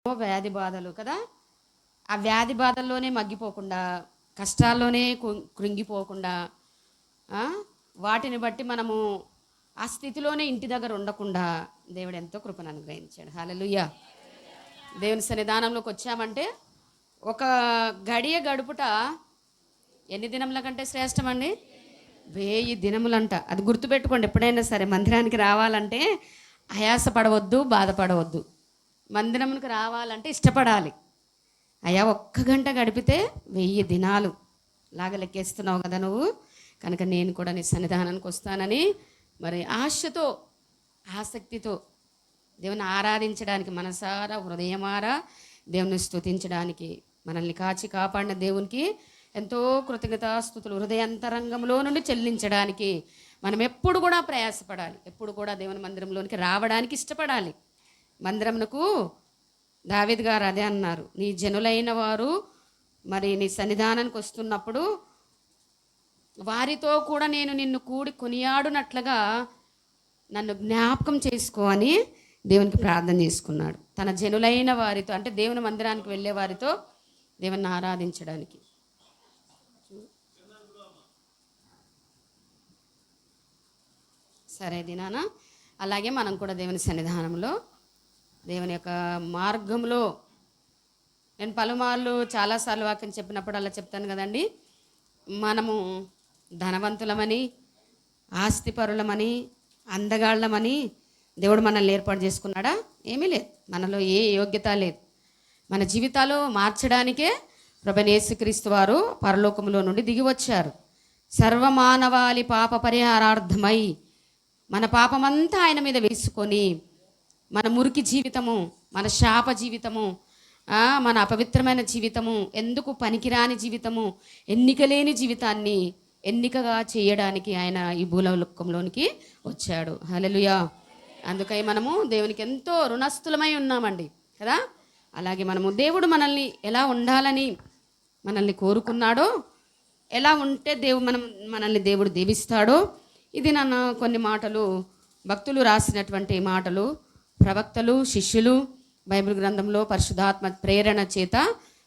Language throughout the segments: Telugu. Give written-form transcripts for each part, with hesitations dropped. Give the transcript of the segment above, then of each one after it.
వ్యాధి బాధలు కదా, ఆ వ్యాధి బాధల్లోనే మగ్గిపోకుండా, కష్టాల్లోనే కృంగిపోకుండా, వాటిని బట్టి మనము ఆ స్థితిలోనే ఇంటి దగ్గర ఉండకుండా దేవుడు ఎంతో కృపను అనుగ్రహించాడు. హల్లెలూయా. దేవుని సన్నిధానంలోకి వచ్చామంటే ఒక గడియ గడుపుట ఎన్ని దినముల కంటే శ్రేష్టమండి? 1000 దినములంట. అది గుర్తుపెట్టుకోండి. ఎప్పుడైనా సరే మందిరానికి రావాలంటే ఆయాసపడవద్దు, బాధపడవద్దు. మందిరంకి రావాలంటే ఇష్టపడాలి. అయ్యా ఒక్క గంట గడిపితే 1000 దినాలు లాగా లెక్కేస్తున్నావు కదా నువ్వు, కనుక నేను కూడా నీ సన్నిధానానికి వస్తానని మరి ఆశతో, ఆసక్తితో దేవుని ఆరాధించడానికి, మనసారా హృదయమారా దేవుని స్తుతించడానికి, మనల్ని కాచి కాపాడిన దేవునికి ఎంతో కృతజ్ఞతాస్తుతులు హృదయాంతరంగంలో నుండి చెల్లించడానికి మనం ఎప్పుడు కూడా ప్రయాసపడాలి. ఎప్పుడు కూడా దేవుని మందిరంలోనికి రావడానికి ఇష్టపడాలి. మందిరమునకు దావీదు గారు అదే అన్నారు, నీ జనులైన వారు మరి నీ సన్నిధానానికి వస్తున్నప్పుడు వారితో కూడా నేను నిన్ను కూడి కొనియాడునట్లుగా నన్ను జ్ఞాపకం చేసుకో అని దేవునికి ప్రార్థన చేసుకున్నాడు. తన జనులైన వారితో అంటే దేవుని మందిరానికి వెళ్ళే వారితో దేవుని ఆరాధించడానికి. సరే దినాన అలాగే మనం కూడా దేవుని సన్నిధానంలో దేవుని యొక్క మార్గంలో, నేను పలుమార్లు చాలాసార్లు వాక్యం చెప్పినప్పుడు అలా చెప్తాను కదండి, మనము ధనవంతులమని, ఆస్తిపరులమని, అందగాళ్ళమని దేవుడు మనల్ని ఏర్పాటు చేసుకున్నాడా? ఏమీ లేదు. మనలో ఏ యోగ్యత లేదు. మన జీవితాలు మార్చడానికే ప్రభువైన యేసుక్రీస్తు వారు పరలోకములో నుండి దిగి వచ్చారు. సర్వమానవాళి పాప పరిహారార్థమై మన పాపమంతా ఆయన మీద వేసుకొని, మన మురికి జీవితము, మన శాప జీవితము, మన అపవిత్రమైన జీవితము, ఎందుకు పనికిరాని జీవితము, ఎన్నిక లేని జీవితాన్ని ఎన్నికగా చేయడానికి ఆయన ఈ భూలోకంలోనికి వచ్చాడు. హల్లెలూయా. అందుకై మనము దేవునికి ఎంతో రుణస్థులమై ఉన్నామండి కదా. అలాగే మనము దేవుడు మనల్ని ఎలా ఉండాలని మనల్ని కోరుకున్నాడో, ఎలా ఉంటే మనల్ని దేవుడు దీవిస్తాడో, ఇది నన్ను కొన్ని మాటలు భక్తులు రాసినటువంటి మాటలు, ప్రవక్తలు, శిష్యులు బైబిల్ గ్రంథంలో పరిశుద్ధాత్మ ప్రేరణ చేత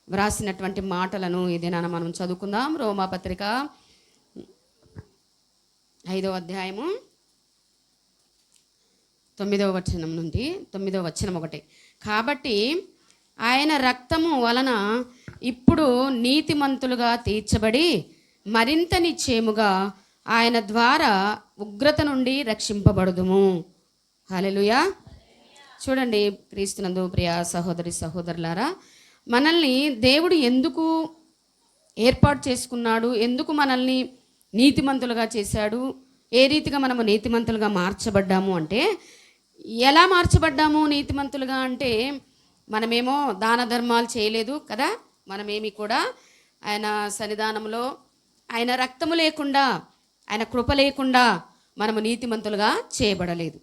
వ్రాసినటువంటి మాటలను ఇది నన్ను మనం చదువుకుందాం. రోమాపత్రిక 5వ అధ్యాయము 9వ వచనం నుండి 9వ వచనం 1. కాబట్టి ఆయన రక్తము వలన ఇప్పుడు నీతిమంతులుగా తీర్చబడి మరింత నిశ్చయముగా ఆయన ద్వారా ఉగ్రత నుండి రక్షింపబడుదుము. హల్లెలూయా. చూడండి క్రీస్తునందు ప్రియ సహోదరి సహోదరులారా, మనల్ని దేవుడు ఎందుకు ఏర్పాటు చేసుకున్నాడు, ఎందుకు మనల్ని నీతిమంతులుగా చేశాడు, ఏ రీతిగా మనము నీతిమంతులుగా మార్చబడ్డాము అంటే, ఎలా మార్చబడ్డాము నీతిమంతులుగా అంటే, మనమేమో దాన ధర్మాలు చేయలేదు కదా, మనమేమి కూడా ఆయన సన్నిధానంలో ఆయన రక్తము లేకుండా, ఆయన కృప లేకుండా మనము నీతిమంతులుగా చేయబడలేదు.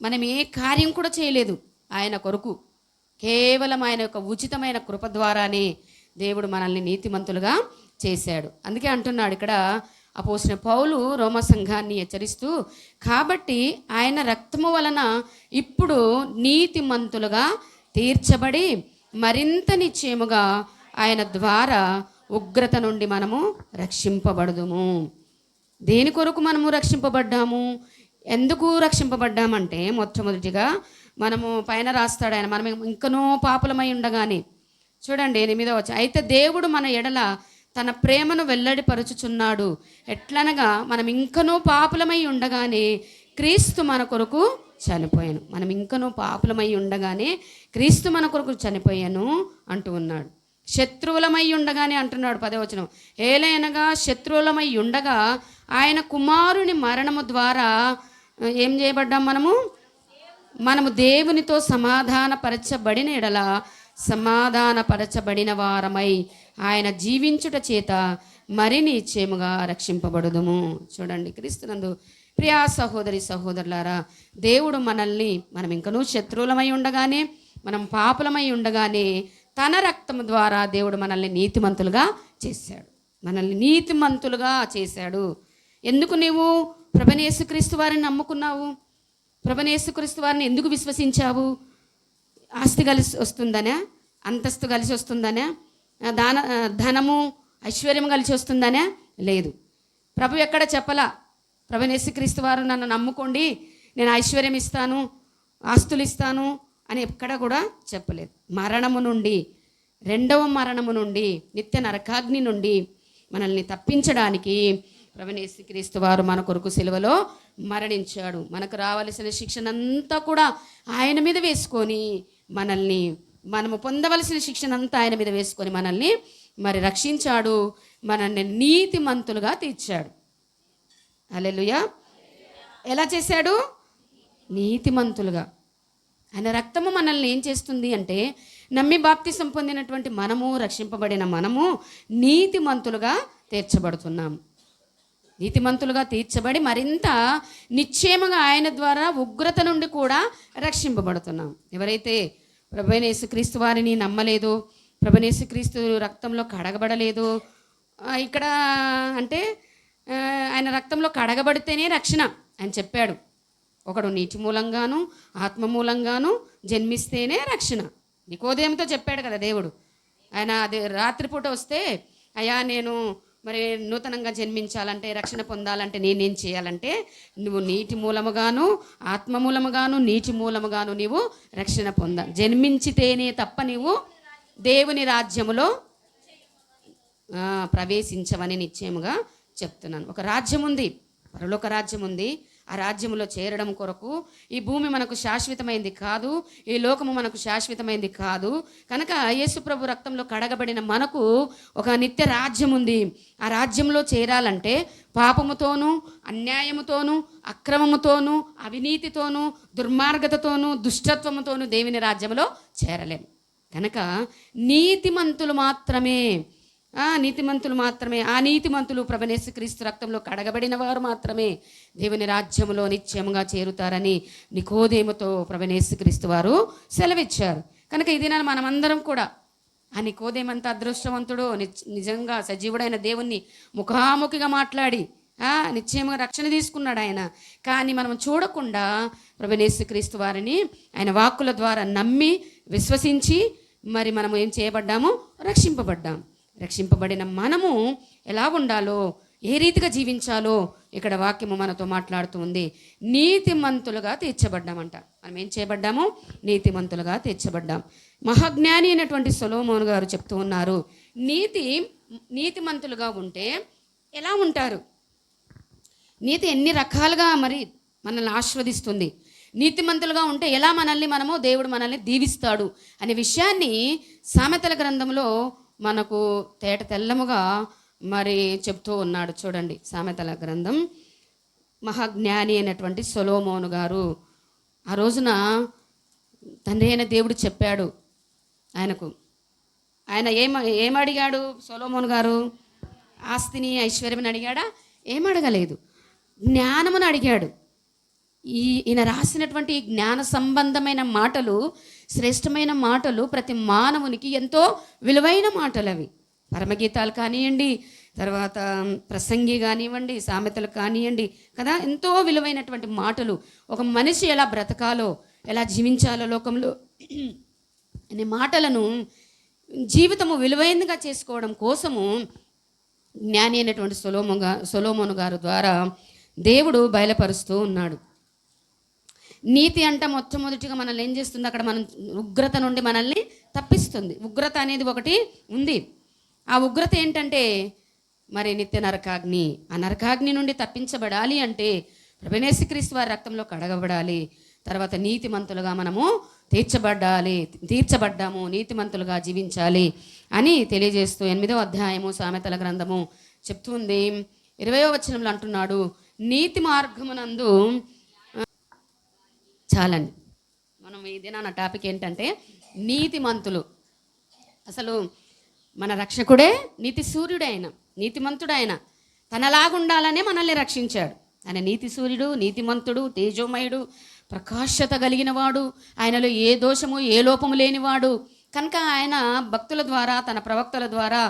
మనం ఏ కార్యం కూడా చేయలేదు ఆయన కొరకు. కేవలం ఆయన యొక్క ఉచితమైన కృప ద్వారానే దేవుడు మనల్ని నీతిమంతులుగా చేశాడు. అందుకే అంటున్నాడు ఇక్కడ అపోస్తలుడైన పౌలు రోమా సంఘాన్ని హెచ్చరిస్తూ, కాబట్టి ఆయన రక్తము వలన ఇప్పుడు నీతిమంతులుగా తీర్చబడి మరింత నిశ్చయముగా ఆయన ద్వారా ఉగ్రత నుండి మనము రక్షింపబడుదుము. దేని కొరకు మనము రక్షింపబడ్డాము, ఎందుకు రక్షింపబడ్డామంటే, మొట్టమొదటిగా మనము పైన రాస్తాడు ఆయన, మనం ఇంకనూ పాపులమై ఉండగానే, చూడండి 8వ వచనం, అయితే దేవుడు మన ఎడల తన ప్రేమను వెల్లడిపరుచుచున్నాడు, ఎట్లనగా మనం ఇంకనూ పాపులమై ఉండగానే క్రీస్తు మన కొరకు చనిపోయాను. మనం ఇంకనూ పాపులమై ఉండగానే క్రీస్తు మన కొరకు చనిపోయాను అంటూ ఉన్నాడు. శత్రువులమై ఉండగానే అంటున్నాడు 10వ వచనం, ఏలైనగా శత్రువులమై ఉండగా ఆయన కుమారుని మరణము ద్వారా ఏం చేయబడ్డాం, మనము దేవునితో సమాధానపరచబడిన ఎడల సమాధానపరచబడిన వారమై ఆయన జీవించుట చేత మరి నిశ్చయముగా రక్షింపబడుదుము. చూడండి క్రీస్తునందు ప్రియా సహోదరి సహోదరులారా, దేవుడు మనల్ని, మనం ఇంకనూ శత్రువులమై ఉండగానే, మనం పాపులమై ఉండగానే తన రక్తము ద్వారా దేవుడు మనల్ని నీతిమంతులుగా చేశాడు. మనల్ని నీతిమంతులుగా చేశాడు. ఎందుకు నీవు ప్రభువైన యేసుక్రీస్తు వారిని నమ్ముకున్నావు? ప్రభువైన యేసుక్రీస్తు వారిని ఎందుకు విశ్వసించావు? ఆస్తి కలిసి వస్తుందనే, అంతస్తు కలిసి వస్తుందనే, ధనము ఐశ్వర్యం కలిసి వస్తుందనే లేదు. ప్రభు ఎక్కడ చెప్పలా, ప్రభు యేసుక్రీస్తు వారు నన్ను నమ్ముకోండి, నేను ఐశ్వర్యం ఇస్తాను, ఆస్తులు ఇస్తాను అని ఎక్కడ కూడా చెప్పలేదు. మరణము నుండి, రెండవ మరణము నుండి, నిత్య నరకాగ్ని నుండి మనల్ని తప్పించడానికి ప్రభు యేసుక్రీస్తు వారు మన కొరకు సిలువలో మరణించాడు. మనకు రావలసిన శిక్షణంతా కూడా ఆయన మీద వేసుకొని మనము పొందవలసిన శిక్షణంతా ఆయన మీద వేసుకొని మనల్ని మరి రక్షించాడు, మనల్ని నీతిమంతులుగా తీర్చాడు. హల్లెలూయా. ఎలా చేశాడు? నీతిమంతులుగా. ఆయన రక్తము మనల్ని ఏం చేస్తుంది అంటే, నమ్మి బాప్తిసం పొందినటువంటి మనము, రక్షింపబడిన మనము నీతిమంతులుగా తీర్చబడుతున్నాం. నీతిమంతులుగా తీర్చబడి మరింత నిశ్చయముగా ఆయన ద్వారా ఉగ్రత నుండి కూడా రక్షింపబడుతున్నాం. ఎవరైతే ప్రభువైన యేసుక్రీస్తు వారిని నమ్మలేదు, ప్రభువైన యేసుక్రీస్తు రక్తంలో కడగబడలేదు, ఇక్కడ అంటే ఆయన రక్తంలో కడగబడితేనే రక్షణ అని చెప్పాడు. ఒకడు నీటి మూలంగాను ఆత్మ మూలంగాను జన్మిస్తేనే రక్షణ. నికోదేముతో చెప్పాడు కదా దేవుడు. ఆయన అది రాత్రిపూట వస్తే, అయ్యా నేను మరి నూతనంగా జన్మించాలంటే, రక్షణ పొందాలంటే నేనేం చేయాలంటే, నువ్వు నీటి మూలముగాను ఆత్మ మూలముగాను నీటి మూలముగాను నీవు రక్షణ జన్మించితేనే తప్ప నీవు దేవుని రాజ్యములో ప్రవేశించవని నిశ్చయముగా చెప్తున్నాను. ఒక రాజ్యం ఉంది, పరలోక రాజ్యం ఉంది. ఆ రాజ్యములో చేరడం కొరకు ఈ భూమి మనకు శాశ్వతమైంది కాదు, ఈ లోకము మనకు శాశ్వతమైంది కాదు. కనుక యేసు ప్రభు రక్తంలో కడగబడిన మనకు ఒక నిత్య రాజ్యం ఉంది. ఆ రాజ్యంలో చేరాలంటే పాపముతోనూ అన్యాయముతోనూ అక్రమముతోనూ అవినీతితోనూ దుర్మార్గతతోనూ దుష్టత్వముతోనూ దేవుని రాజ్యంలో చేరలేము. కనుక నీతిమంతులు మాత్రమే ఆ నీతిమంతులు ప్రభువైన యేసుక్రీస్తు రక్తంలో కడగబడిన వారు మాత్రమే దేవుని రాజ్యములో నిత్యముగా చేరుతారని నికోదేముతో ప్రభువైన యేసుక్రీస్తు వారు సెలవిచ్చారు. కనుక ఇది మనమందరం కూడా ఆ నికోదేమంత అదృష్టవంతుడు, నిజంగా సజీవుడైన దేవుణ్ణి ముఖాముఖిగా మాట్లాడి నిశ్చయముగా రక్షణ తీసుకున్నాడు ఆయన. కానీ మనం చూడకుండా ప్రభువైన యేసుక్రీస్తు వారిని ఆయన వాక్కుల ద్వారా నమ్మి విశ్వసించి మరి మనము ఏం చేయబడ్డాము? రక్షింపబడిన మనము ఎలా ఉండాలో, ఏ రీతిగా జీవించాలో ఇక్కడ వాక్యము మనతో మాట్లాడుతూ ఉంది. నీతిమంతులుగా తీర్చబడ్డామంట. మనం ఏం చేయబడ్డాము? నీతిమంతులుగా తీర్చబడ్డాం. మహాజ్ఞాని అయినటువంటి సొలొమోను గారు చెప్తూ ఉన్నారు, నీతిమంతులుగా ఉంటే ఎలా ఉంటారు? నీతి ఎన్ని రకాలుగా మరి మనల్ని ఆస్వాదిస్తుంది. నీతిమంతులుగా ఉంటే ఎలా దేవుడు మనల్ని దీవిస్తాడు అనే విషయాన్ని సామెతల గ్రంథంలో మనకు తేట తెల్లముగా మరి చెప్తూ ఉన్నాడు. చూడండి, సామెతల గ్రంథం. మహాజ్ఞాని అయినటువంటి సొలొమోను గారు ఆ రోజున తండ్రి అయిన దేవుడు చెప్పాడు ఆయనకు. ఆయన ఏమడిగాడు సొలొమోను గారు? ఆస్తిని ఐశ్వర్యమని అడిగాడా? ఏమడగలేదు, జ్ఞానమును అడిగాడు. ఈయన రాసినటువంటి జ్ఞాన సంబంధమైన మాటలు, శ్రేష్టమైన మాటలు ప్రతి మానవునికి ఎంతో విలువైన మాటలు. అవి పరమగీతాలు కానివ్వండి, తర్వాత ప్రసంగి కానివ్వండి, సామెతలు కానివ్వండి కదా, ఎంతో విలువైనటువంటి మాటలు. ఒక మనిషి ఎలా బ్రతకాలో, ఎలా జీవించాలో లోకంలో అనే మాటలను జీవితము విలువైనదిగా చేసుకోవడం కోసము జ్ఞాని అయినటువంటి సొలొమోను గారు ద్వారా దేవుడు బయలుపరుస్తూ ఉన్నాడు. నీతి అంటే మొట్టమొదటిగా మనల్ని ఏం చేస్తుంది? అక్కడ మనం ఉగ్రత నుండి మనల్ని తప్పిస్తుంది. ఉగ్రత అనేది ఒకటి ఉంది. ఆ ఉగ్రత ఏంటంటే మరి నిత్య నరకాగ్ని. ఆ నరకాగ్ని నుండి తప్పించబడాలి అంటే ప్రభువైన యేసుక్రీస్తు వారి రక్తంలో కడగబడాలి. తర్వాత నీతిమంతులుగా మనము తీర్చబడ్డాము, నీతిమంతులుగా జీవించాలి అని తెలియజేస్తూ 8వ అధ్యాయము సామెతల గ్రంథము చెప్తుంది. 20వ వచనంలో అంటున్నాడు, నీతి మార్గమునందు చాలండి. మనం ఇదేనా నా టాపిక్ ఏంటంటే నీతిమంతులు. అసలు మన రక్షకుడే నీతి సూర్యుడు, ఆయన నీతిమంతుడు. ఆయన తనలాగుండాలనే మనల్ని రక్షించాడు. ఆయన నీతి సూర్యుడు, నీతిమంతుడు, తేజోమయుడు, ప్రకాశత కలిగిన వాడు, ఆయనలో ఏ దోషము ఏ లోపము లేనివాడు. కనుక ఆయన భక్తుల ద్వారా, తన ప్రవక్తల ద్వారా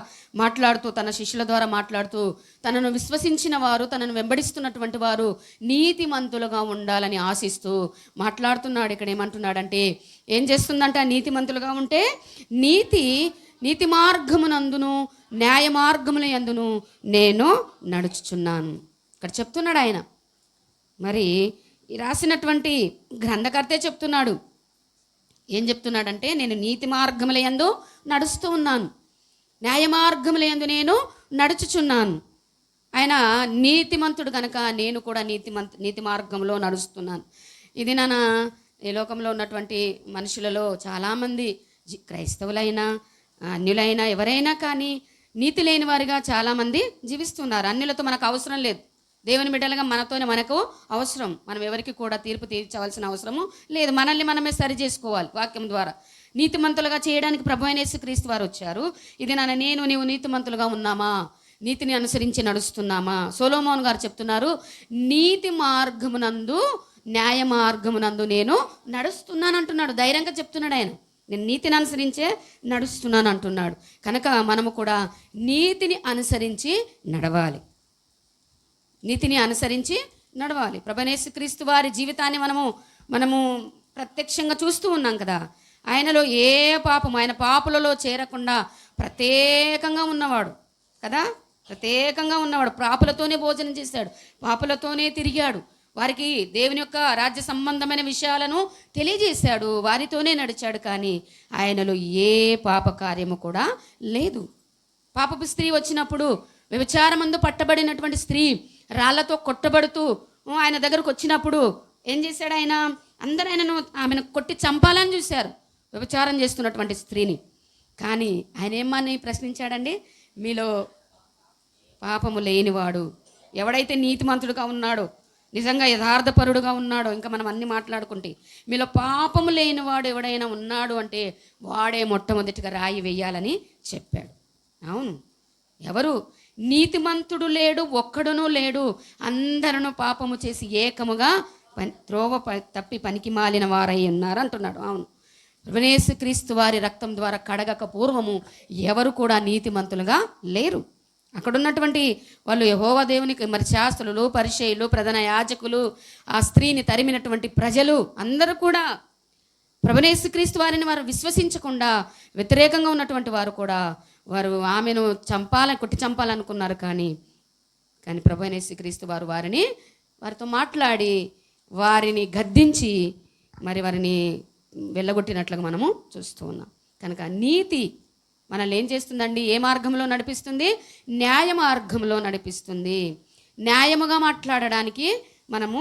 మాట్లాడుతూ, తన శిష్యుల ద్వారా మాట్లాడుతూ, తనను విశ్వసించిన వారు, తనను వెంబడిస్తున్నటువంటి వారు నీతిమంతులుగా ఉండాలని ఆశిస్తూ మాట్లాడుతున్నాడు. ఇక్కడ ఏమంటున్నాడంటే, ఏం చేస్తుందంటే ఆ నీతిమంతులుగా ఉంటే నీతి మార్గమునందును న్యాయ మార్గముల యందును నేను నడుచుచున్నాను. ఇక్కడ చెప్తున్నాడు ఆయన. మరి ఈ రాసినటువంటి గ్రంథకర్తే చెప్తున్నాడు. ఏం చెప్తున్నాడంటే, నేను నీతి మార్గముల యందు నడుస్తూ ఉన్నాను, న్యాయ మార్గముల యందు నేను నడుచుచున్నాను. ఆయన నీతిమంతుడు కనుక నేను కూడా నీతి మార్గంలో నడుస్తున్నాను. ఇది ఈ లోకంలో ఉన్నటువంటి మనుషులలో చాలామంది క్రైస్తవులైనా అన్యులైనా ఎవరైనా కానీ నీతి లేని వారిగా చాలామంది జీవిస్తున్నారు. అన్యులతో మనకు అవసరం లేదు. దేవుని బిడ్డలుగా మనకు అవసరం. మనం ఎవరికి కూడా తీర్పు తీర్చవలసిన అవసరము లేదు. మనల్ని మనమే సరి చేసుకోవాలి వాక్యం ద్వారా. నీతిమంతులుగా చేయడానికి ప్రభువైన యేసుక్రీస్తు వారు వచ్చారు. ఇది నీవు నీతిమంతులుగా ఉన్నామా, నీతిని అనుసరించి నడుస్తున్నామా? సొలొమోను గారు చెప్తున్నారు, నీతి మార్గమునందు న్యాయ మార్గమునందు నేను నడుస్తున్నాను అంటున్నాడు. ధైర్యంగా చెప్తున్నాడు ఆయన. నేను నీతిని అనుసరించే నడుస్తున్నాను అంటున్నాడు. కనుక మనము కూడా నీతిని అనుసరించి నడవాలి. నీతిని అనుసరించి నడవాలి. ప్రభువైన యేసుక్రీస్తు వారి జీవితాన్ని మనము ప్రత్యక్షంగా చూస్తూ ఉన్నాం కదా. ఆయనలో ఏ పాపము, ఆయన పాపులలో చేరకుండా ప్రత్యేకంగా ఉన్నవాడు కదా. ప్రత్యేకంగా ఉన్నవాడు. పాపులతోనే భోజనం చేశాడు, పాపులతోనే తిరిగాడు, వారికి దేవుని యొక్క రాజ్య సంబంధమైన విషయాలను తెలియజేశాడు, వారితోనే నడిచాడు. కానీ ఆయనలో ఏ పాప కార్యము కూడా లేదు. పాపపు స్త్రీ వచ్చినప్పుడు, వ్యభిచారమందు పట్టబడినటువంటి స్త్రీ రాళ్లతో కొట్టబడుతూ ఆయన దగ్గరకు వచ్చినప్పుడు ఏం చేశాడు ఆయన? అందరూ ఆమెను కొట్టి చంపాలని చూశారు, వ్యభిచారం చేస్తున్నటువంటి స్త్రీని. కానీ ఆయన ఏమని ప్రశ్నించాడండి? మీలో పాపము లేనివాడు ఎవడైతే నీతిమంతుడుగా ఉన్నాడో, నిజంగా యథార్థపరుడుగా ఉన్నాడో, ఇంకా మనం అన్ని మాట్లాడుకుంటే, మీలో పాపము లేనివాడు ఎవడైనా ఉన్నాడు అంటే వాడే మొట్టమొదటిగా రాయి వేయాలని చెప్పాడు. అవును, ఎవరు? నీతిమంతుడు లేడు, ఒక్కడునూ లేడు, అందరూ పాపము చేసి ఏకముగా త్రోవ తప్పి పనికి మాలిన వారై ఉన్నారు అంటున్నాడు. అవును, యేసుక్రీస్తు వారి రక్తం ద్వారా కడగక పూర్వము ఎవరు కూడా నీతిమంతులుగా లేరు. అక్కడ ఉన్నటువంటి వాళ్ళు యెహోవా దేవునికి మరి శాస్త్రులు, పరిసయ్యులు, ప్రధాన యాజకులు, ఆ స్త్రీని తరిమినటువంటి ప్రజలు అందరూ కూడా ప్రభువైన యేసుక్రీస్తు వారిని వారు విశ్వసించకుండా వ్యతిరేకంగా ఉన్నటువంటి వారు కూడా వారు ఆమెను కొట్టి చంపాలనుకున్నారు. కానీ ప్రభువైన యేసుక్రీస్తు వారు వారితో మాట్లాడి వారిని గద్దించి మరి వారిని వెళ్ళగొట్టినట్లుగా మనము చూస్తూ ఉన్నాం. కనుక నీతి మనల్ని ఏం చేస్తుందండి? ఏ మార్గంలో నడిపిస్తుంది? న్యాయ మార్గంలో నడిపిస్తుంది. న్యాయముగా మాట్లాడడానికి మనము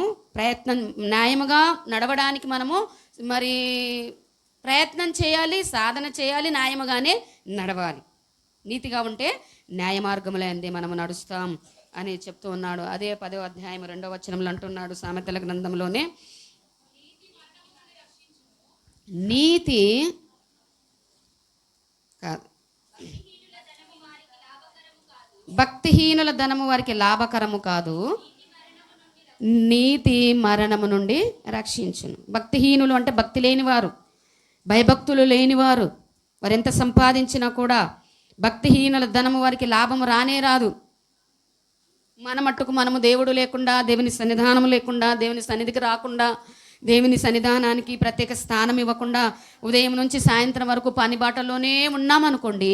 న్యాయముగా నడవడానికి మనము మరి ప్రయత్నం చేయాలి, సాధన చేయాలి, న్యాయముగానే నడవాలి. నీతిగా ఉంటే న్యాయ మార్గంలో అందే మనము నడుస్తాం అని చెప్తూ ఉన్నాడు. అదే 10వ అధ్యాయం 2వ వచనంలో అంటున్నాడు సామెతల గ్రంథంలోనే, నీతి కాదు, భక్తిహీనుల ధనము వారికి లాభకరము కాదు, నీతి మరణము నుండి రక్షించును. భక్తిహీనులు అంటే భక్తి లేనివారు, భయభక్తులు లేనివారు, వారు ఎంత సంపాదించినా కూడా భక్తిహీనుల ధనము వారికి లాభము రానే రాదు. మన మట్టుకు మనము దేవుడు లేకుండా, దేవుని సన్నిధానం లేకుండా, దేవుని సన్నిధికి రాకుండా, దేవుని సన్నిధానానికి ప్రత్యేక స్థానం ఇవ్వకుండా ఉదయం నుంచి సాయంత్రం వరకు పని బాటలోనే ఉన్నామనుకోండి,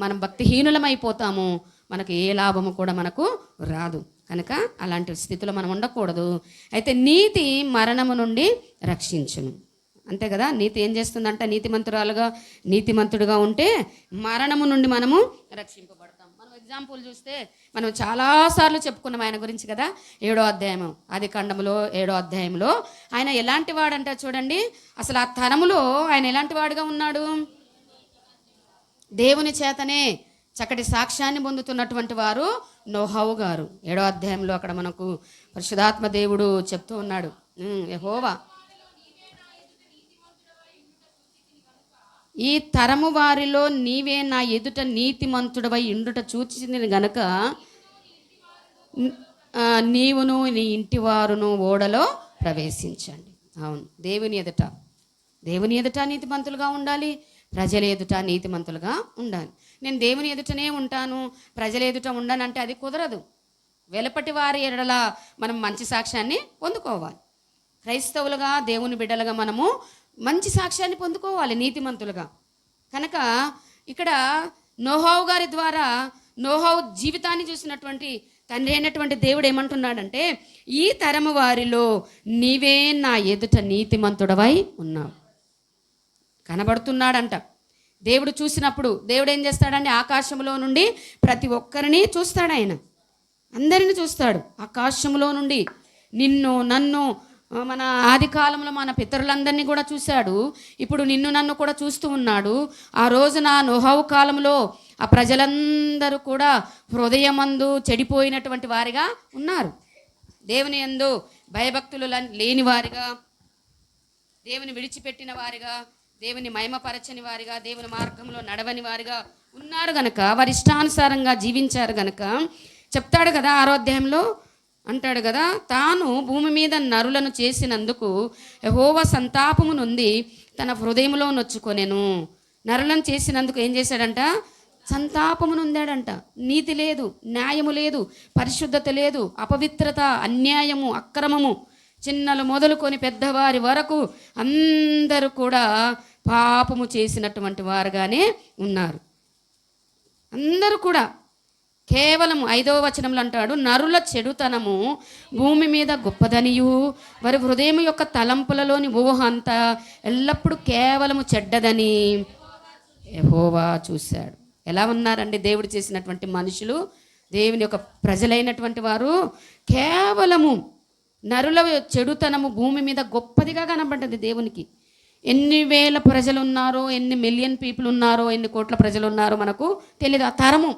మనం భక్తిహీనులమైపోతాము. మనకు ఏ లాభము కూడా మనకు రాదు. కనుక అలాంటి స్థితిలో మనం ఉండకూడదు. అయితే నీతి మరణము నుండి రక్షించును. అంతే కదా. నీతి ఏం చేస్తుందంటే, నీతిమంతుడుగా ఉంటే మరణము నుండి మనము రక్షింపబడతాం. మనం ఎగ్జాంపుల్ చూస్తే మనం చాలాసార్లు చెప్పుకున్నాం ఆయన గురించి కదా. 7వ అధ్యాయం ఆదికాండములో 7వ అధ్యాయంలో ఆయన ఎలాంటి వాడంట చూడండి. అసలు ఆ తరములో ఆయన ఎలాంటి వాడుగా ఉన్నాడు? దేవుని చేతనే చక్కటి సాక్ష్యాన్ని పొందుతున్నటువంటి వారు నోహవు గారు. 7వ అధ్యాయంలో అక్కడ మనకు పరిశుద్ధాత్మ దేవుడు చెప్తూ ఉన్నాడు, యెహోవా ఈ తరము వారిలో నీవే నా ఎదుట నీతిమంతుడవై ఇండుట చూచింది గనుక నీవును నీ ఇంటి వారును ఓడలో ప్రవేశించండి. అవును, దేవుని ఎదుట నీతిమంతులుగా ఉండాలి. ప్రజల ఎదుట నీతిమంతులుగా ఉండాలి. నేను దేవుని ఎదుటనే ఉంటాను, ప్రజల ఎదుట ఉండనంటే అది కుదరదు. వెలపటి వారి ఎడల మనం మంచి సాక్ష్యాన్ని పొందుకోవాలి. క్రైస్తవులుగా, దేవుని బిడ్డలుగా మనము మంచి సాక్ష్యాన్ని పొందుకోవాలి నీతిమంతులుగా. కనుక ఇక్కడ నోహావు గారి ద్వారా నోహావు జీవితాన్ని చూసినటువంటి తండ్రి అయినటువంటి దేవుడు ఏమంటున్నాడంటే, ఈ తరము వారిలో నీవే నా ఎదుట నీతిమంతుడవై ఉన్నావు. కనబడుతున్నాడంట. దేవుడు చూసినప్పుడు దేవుడు ఏం చేస్తాడంటే, ఆకాశంలో నుండి ప్రతి ఒక్కరిని చూస్తాడు. ఆయన అందరిని చూస్తాడు ఆకాశంలో నుండి. నిన్ను నన్ను మన ఆది కాలంలో మన పితరులందరినీ కూడా చూశాడు. ఇప్పుడు నిన్ను నన్ను కూడా చూస్తూ ఉన్నాడు. ఆ రోజున నోహావు కాలంలో ఆ ప్రజలందరూ కూడా హృదయమందు చెడిపోయినటువంటి వారిగా ఉన్నారు. దేవుని యందు భయభక్తులు లేని వారిగా, దేవుని విడిచిపెట్టిన వారిగా, దేవుని మహిమపరచని వారిగా, దేవుని మార్గంలో నడవని వారిగా ఉన్నారు గనక, వారి ఇష్టానుసారంగా జీవించారు గనక చెప్తాడు కదా 6వ అధ్యాయంలో అంటాడు కదా, తాను భూమి మీద నరులను చేసినందుకు యెహోవా సంతాపము నొంది తన హృదయంలో నొచ్చుకొనెను. నరులను చేసినందుకు ఏం చేశాడంట? సంతాపము నొందాడంట. నీతి లేదు, న్యాయము లేదు, పరిశుద్ధత లేదు, అపవిత్రత, అన్యాయము, అక్రమము, చిన్నలు మొదలుకొని పెద్దవారి వరకు అందరూ కూడా పాపము చేసినటువంటి వారుగానే ఉన్నారు. అందరూ కూడా కేవలం 5వ వచనంలో అంటాడు, నరుల చెడుతనము భూమి మీద గొప్పదనియు వారి హృదయం యొక్క తలంపులలోని ఊహ అంతా ఎల్లప్పుడూ కేవలము చెడ్డదని యెహోవా చూశాడు. ఎలా ఉన్నారండి దేవుడు చేసినటువంటి మనుషులు, దేవుని యొక్క ప్రజలైనటువంటి వారు? కేవలము నరుల చెడుతనము భూమి మీద గొప్పదిగా కనబడ్డది దేవునికి. ఎన్ని వేల ప్రజలు ఉన్నారో, ఎన్ని మిలియన్ పీపుల్ ఉన్నారో, ఎన్ని కోట్ల ప్రజలు ఉన్నారో మనకు తెలియదు. ఆ తరము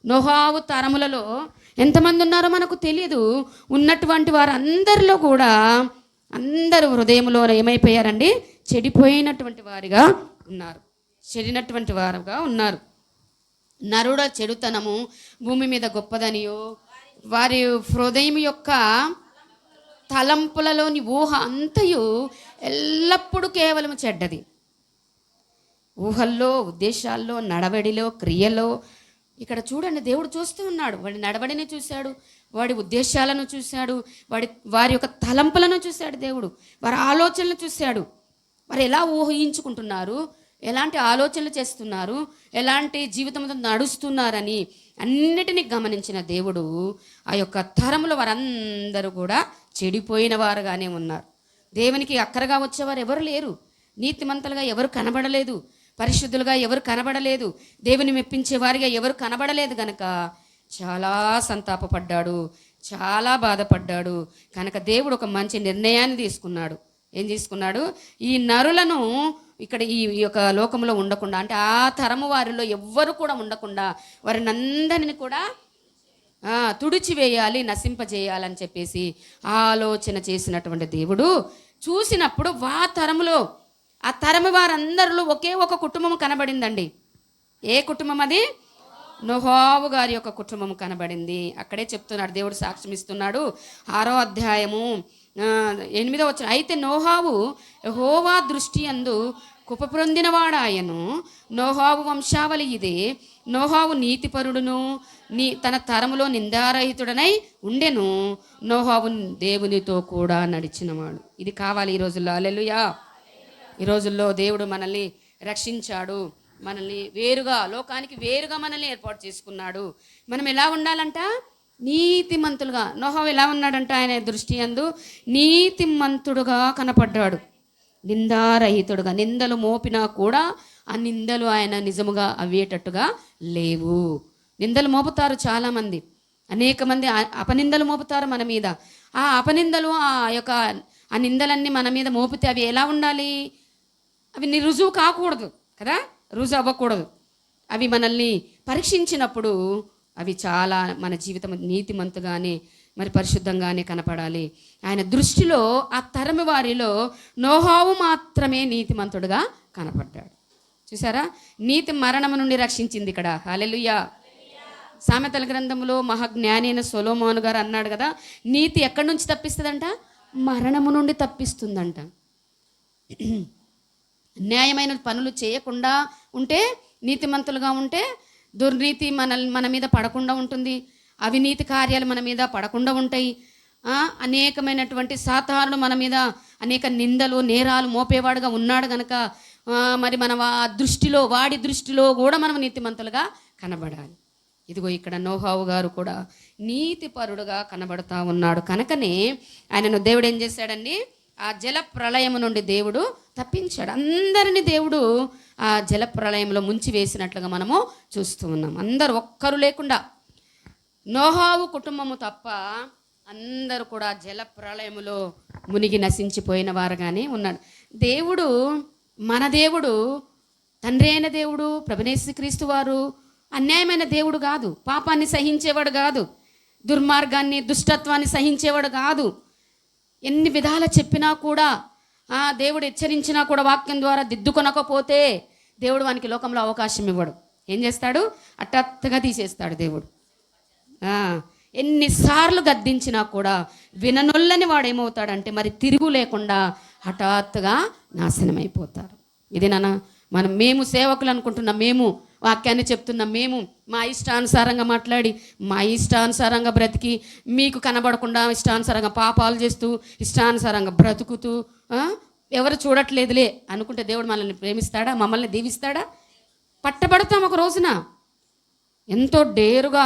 నోహావు తరములలో ఎంతమంది ఉన్నారో మనకు తెలియదు. ఉన్నటువంటి వారు అందరిలో కూడా అందరూ హృదయంలో ఏమైపోయారండి? చెడిపోయినటువంటి వారిగా ఉన్నారు, చెడినటువంటి వారుగా ఉన్నారు. నరుడ చెడుతనము భూమి మీద గొప్పదనియో వారి హృదయం యొక్క తలంపులలోని ఊహ అంతయు ఎల్లప్పుడూ కేవలం చెడ్డది. ఊహల్లో, ఉద్దేశాల్లో, నడవడిలో, క్రియలో. ఇక్కడ చూడండి, దేవుడు చూస్తూ ఉన్నాడు. వాడి నడవడిని చూశాడు, వాడి ఉద్దేశాలను చూశాడు, వారి యొక్క తలంపులను చూశాడు. దేవుడు వారి ఆలోచనలు చూశాడు. వారు ఎలా ఊహించుకుంటున్నారు, ఎలాంటి ఆలోచనలు చేస్తున్నారు, ఎలాంటి జీవితంతో నడుస్తున్నారని అన్నిటినీ గమనించిన దేవుడు ఆ యొక్క తరములో వారందరూ కూడా చెడిపోయిన వారుగానే ఉన్నారు. దేవునికి అక్కరగా వచ్చేవారు ఎవరు లేరు, నీతిమంతులుగా ఎవరు కనబడలేదు, పరిశుద్ధులుగా ఎవరు కనబడలేదు, దేవుని మెప్పించే వారిగా ఎవరు కనబడలేదు. కనుక చాలా సంతాపపడ్డాడు, చాలా బాధపడ్డాడు. కనుక దేవుడు ఒక మంచి నిర్ణయాన్ని తీసుకున్నాడు. ఏం తీసుకున్నాడు? ఈ నరులను ఇక్కడ ఈ యొక్క లోకంలో ఉండకుండా, అంటే ఆ తరము వారిలో ఎవ్వరు కూడా ఉండకుండా వారిని అందరిని కూడా తుడిచివేయాలి, నశింపజేయాలని చెప్పేసి ఆలోచన చేసినటువంటి దేవుడు చూసినప్పుడు ఆ తరము వారందరిలో ఒకే ఒక కుటుంబం కనబడిందండి. ఏ కుటుంబం అది? నోహావు గారి యొక్క కుటుంబం కనబడింది. అక్కడే చెప్తున్నాడు, దేవుడు సాక్ష్యం ఇస్తున్నాడు. 6వ అధ్యాయము 8వ వచనం, అయితే నోహావు యెహోవా దృష్టి యందు కృపపొందినవాడాయను. నోహావు వంశావళి ఇదే. నోహావు నీతిపరుడును తన తరములో నిందారహితుడనై ఉండెను. నోహావు దేవునితో కూడా నడిచినవాడు. ఇది కావాలి ఈ రోజుల్లో. హల్లెలూయా. ఈ రోజుల్లో దేవుడు మనల్ని రక్షించాడు, మనల్ని వేరుగా, లోకానికి వేరుగా మనల్ని ఏర్పాటు చేసుకున్నాడు. మనం ఎలా ఉండాలంట? నీతిమంతులుగా. నోహావు ఎలా ఉన్నాడంట? ఆయన దృష్టి యందు నీతిమంతుడుగా కనపడ్డాడు, నిందారహితుడుగా. నిందలు మోపినా కూడా ఆ నిందలు ఆయన నిజముగా అవ్వేటట్టుగా లేవు. నిందలు మోపుతారు చాలామంది, అనేక మంది అపనిందలు మోపుతారు మన మీద. ఆ అపనిందలు, ఆ నిందలన్నీ మన మీద మోపితే అవి ఎలా ఉండాలి? అవి రుజువు కాకూడదు కదా, రుజువు అవ్వకూడదు. అవి మనల్ని పరీక్షించినప్పుడు అవి చాలా మన జీవితం నీతిమంతుగానే, మరి పరిశుద్ధంగానే కనపడాలి. ఆయన దృష్టిలో ఆ తరము వారిలో నోహావు మాత్రమే నీతిమంతుడుగా కనపడ్డాడు. చూసారా? నీతి మరణము నుండి రక్షించింది ఇక్కడ. హల్లెలూయా. సామెతల గ్రంథంలో మహాజ్ఞాని అయిన సొలొమోను గారు అన్నాడు కదా, నీతి ఎక్కడి నుంచి తప్పిస్తుందంట? మరణము నుండి తప్పిస్తుందంట. న్యాయమైన పనులు చేయకుండా ఉంటే, నీతిమంతులుగా ఉంటే దుర్నీతి మన మీద పడకుండా ఉంటుంది, అవినీతి కార్యాలు మన మీద పడకుండా ఉంటాయి. అనేకమైనటువంటి సాతానుడు మన మీద అనేక నిందలు నేరాలు మోపేవాడుగా ఉన్నాడు కనుక మరి మన వాడి దృష్టిలో కూడా మనం నీతిమంతులుగా కనబడాలి. ఇదిగో ఇక్కడ నోహావు గారు కూడా నీతిపరుడుగా కనబడుతూ ఉన్నాడు కనుకనే ఆయనను దేవుడు ఏం చేశాడండి, ఆ జల ప్రళయం నుండి దేవుడు తప్పించాడు. అందరినీ దేవుడు ఆ జల ప్రళయంలో ముంచి వేసినట్లుగా మనము చూస్తూ ఉన్నాం. అందరూ ఒక్కరు లేకుండా, నోహావు కుటుంబము తప్ప అందరూ కూడా జల ప్రళయములో మునిగి నశించిపోయిన వారుగానే ఉన్నాడు. దేవుడు, మన దేవుడు, తండ్రి అయిన దేవుడు, ప్రభునేసుక్రీస్తు వారు అన్యాయమైన దేవుడు కాదు, పాపాన్ని సహించేవాడు కాదు, దుర్మార్గాన్ని దుష్టత్వాన్ని సహించేవాడు కాదు. ఎన్ని విధాలు చెప్పినా కూడా, దేవుడు హెచ్చరించినా కూడా వాక్యం ద్వారా దిద్దుకొనకపోతే దేవుడు వానికి లోకంలో అవకాశం ఇవ్వడు. ఏం చేస్తాడు? హఠాత్తుగా తీసేస్తాడు దేవుడు. ఎన్నిసార్లు గద్దించినా కూడా విననొల్లని వాడు ఏమవుతాడంటే మరి తిరుగు లేకుండా హఠాత్తుగా నాశనమైపోతారు. ఇది మేము సేవకులు అనుకుంటున్నాం, మేము వాక్యాన్ని చెప్తున్నాం, మేము మా ఇష్టానుసారంగా మాట్లాడి మా ఇష్టానుసారంగా బ్రతికి మీకు కనబడకుండా ఇష్టానుసారంగా పాపాలు చేస్తూ ఇష్టానుసారంగా బ్రతుకుతూ ఎవరు చూడట్లేదులే అనుకుంటే దేవుడు మనల్ని ప్రేమిస్తాడా? మమ్మల్ని దీవిస్తాడా? పట్టబడతాం ఒక రోజున. ఎంతో డేరుగా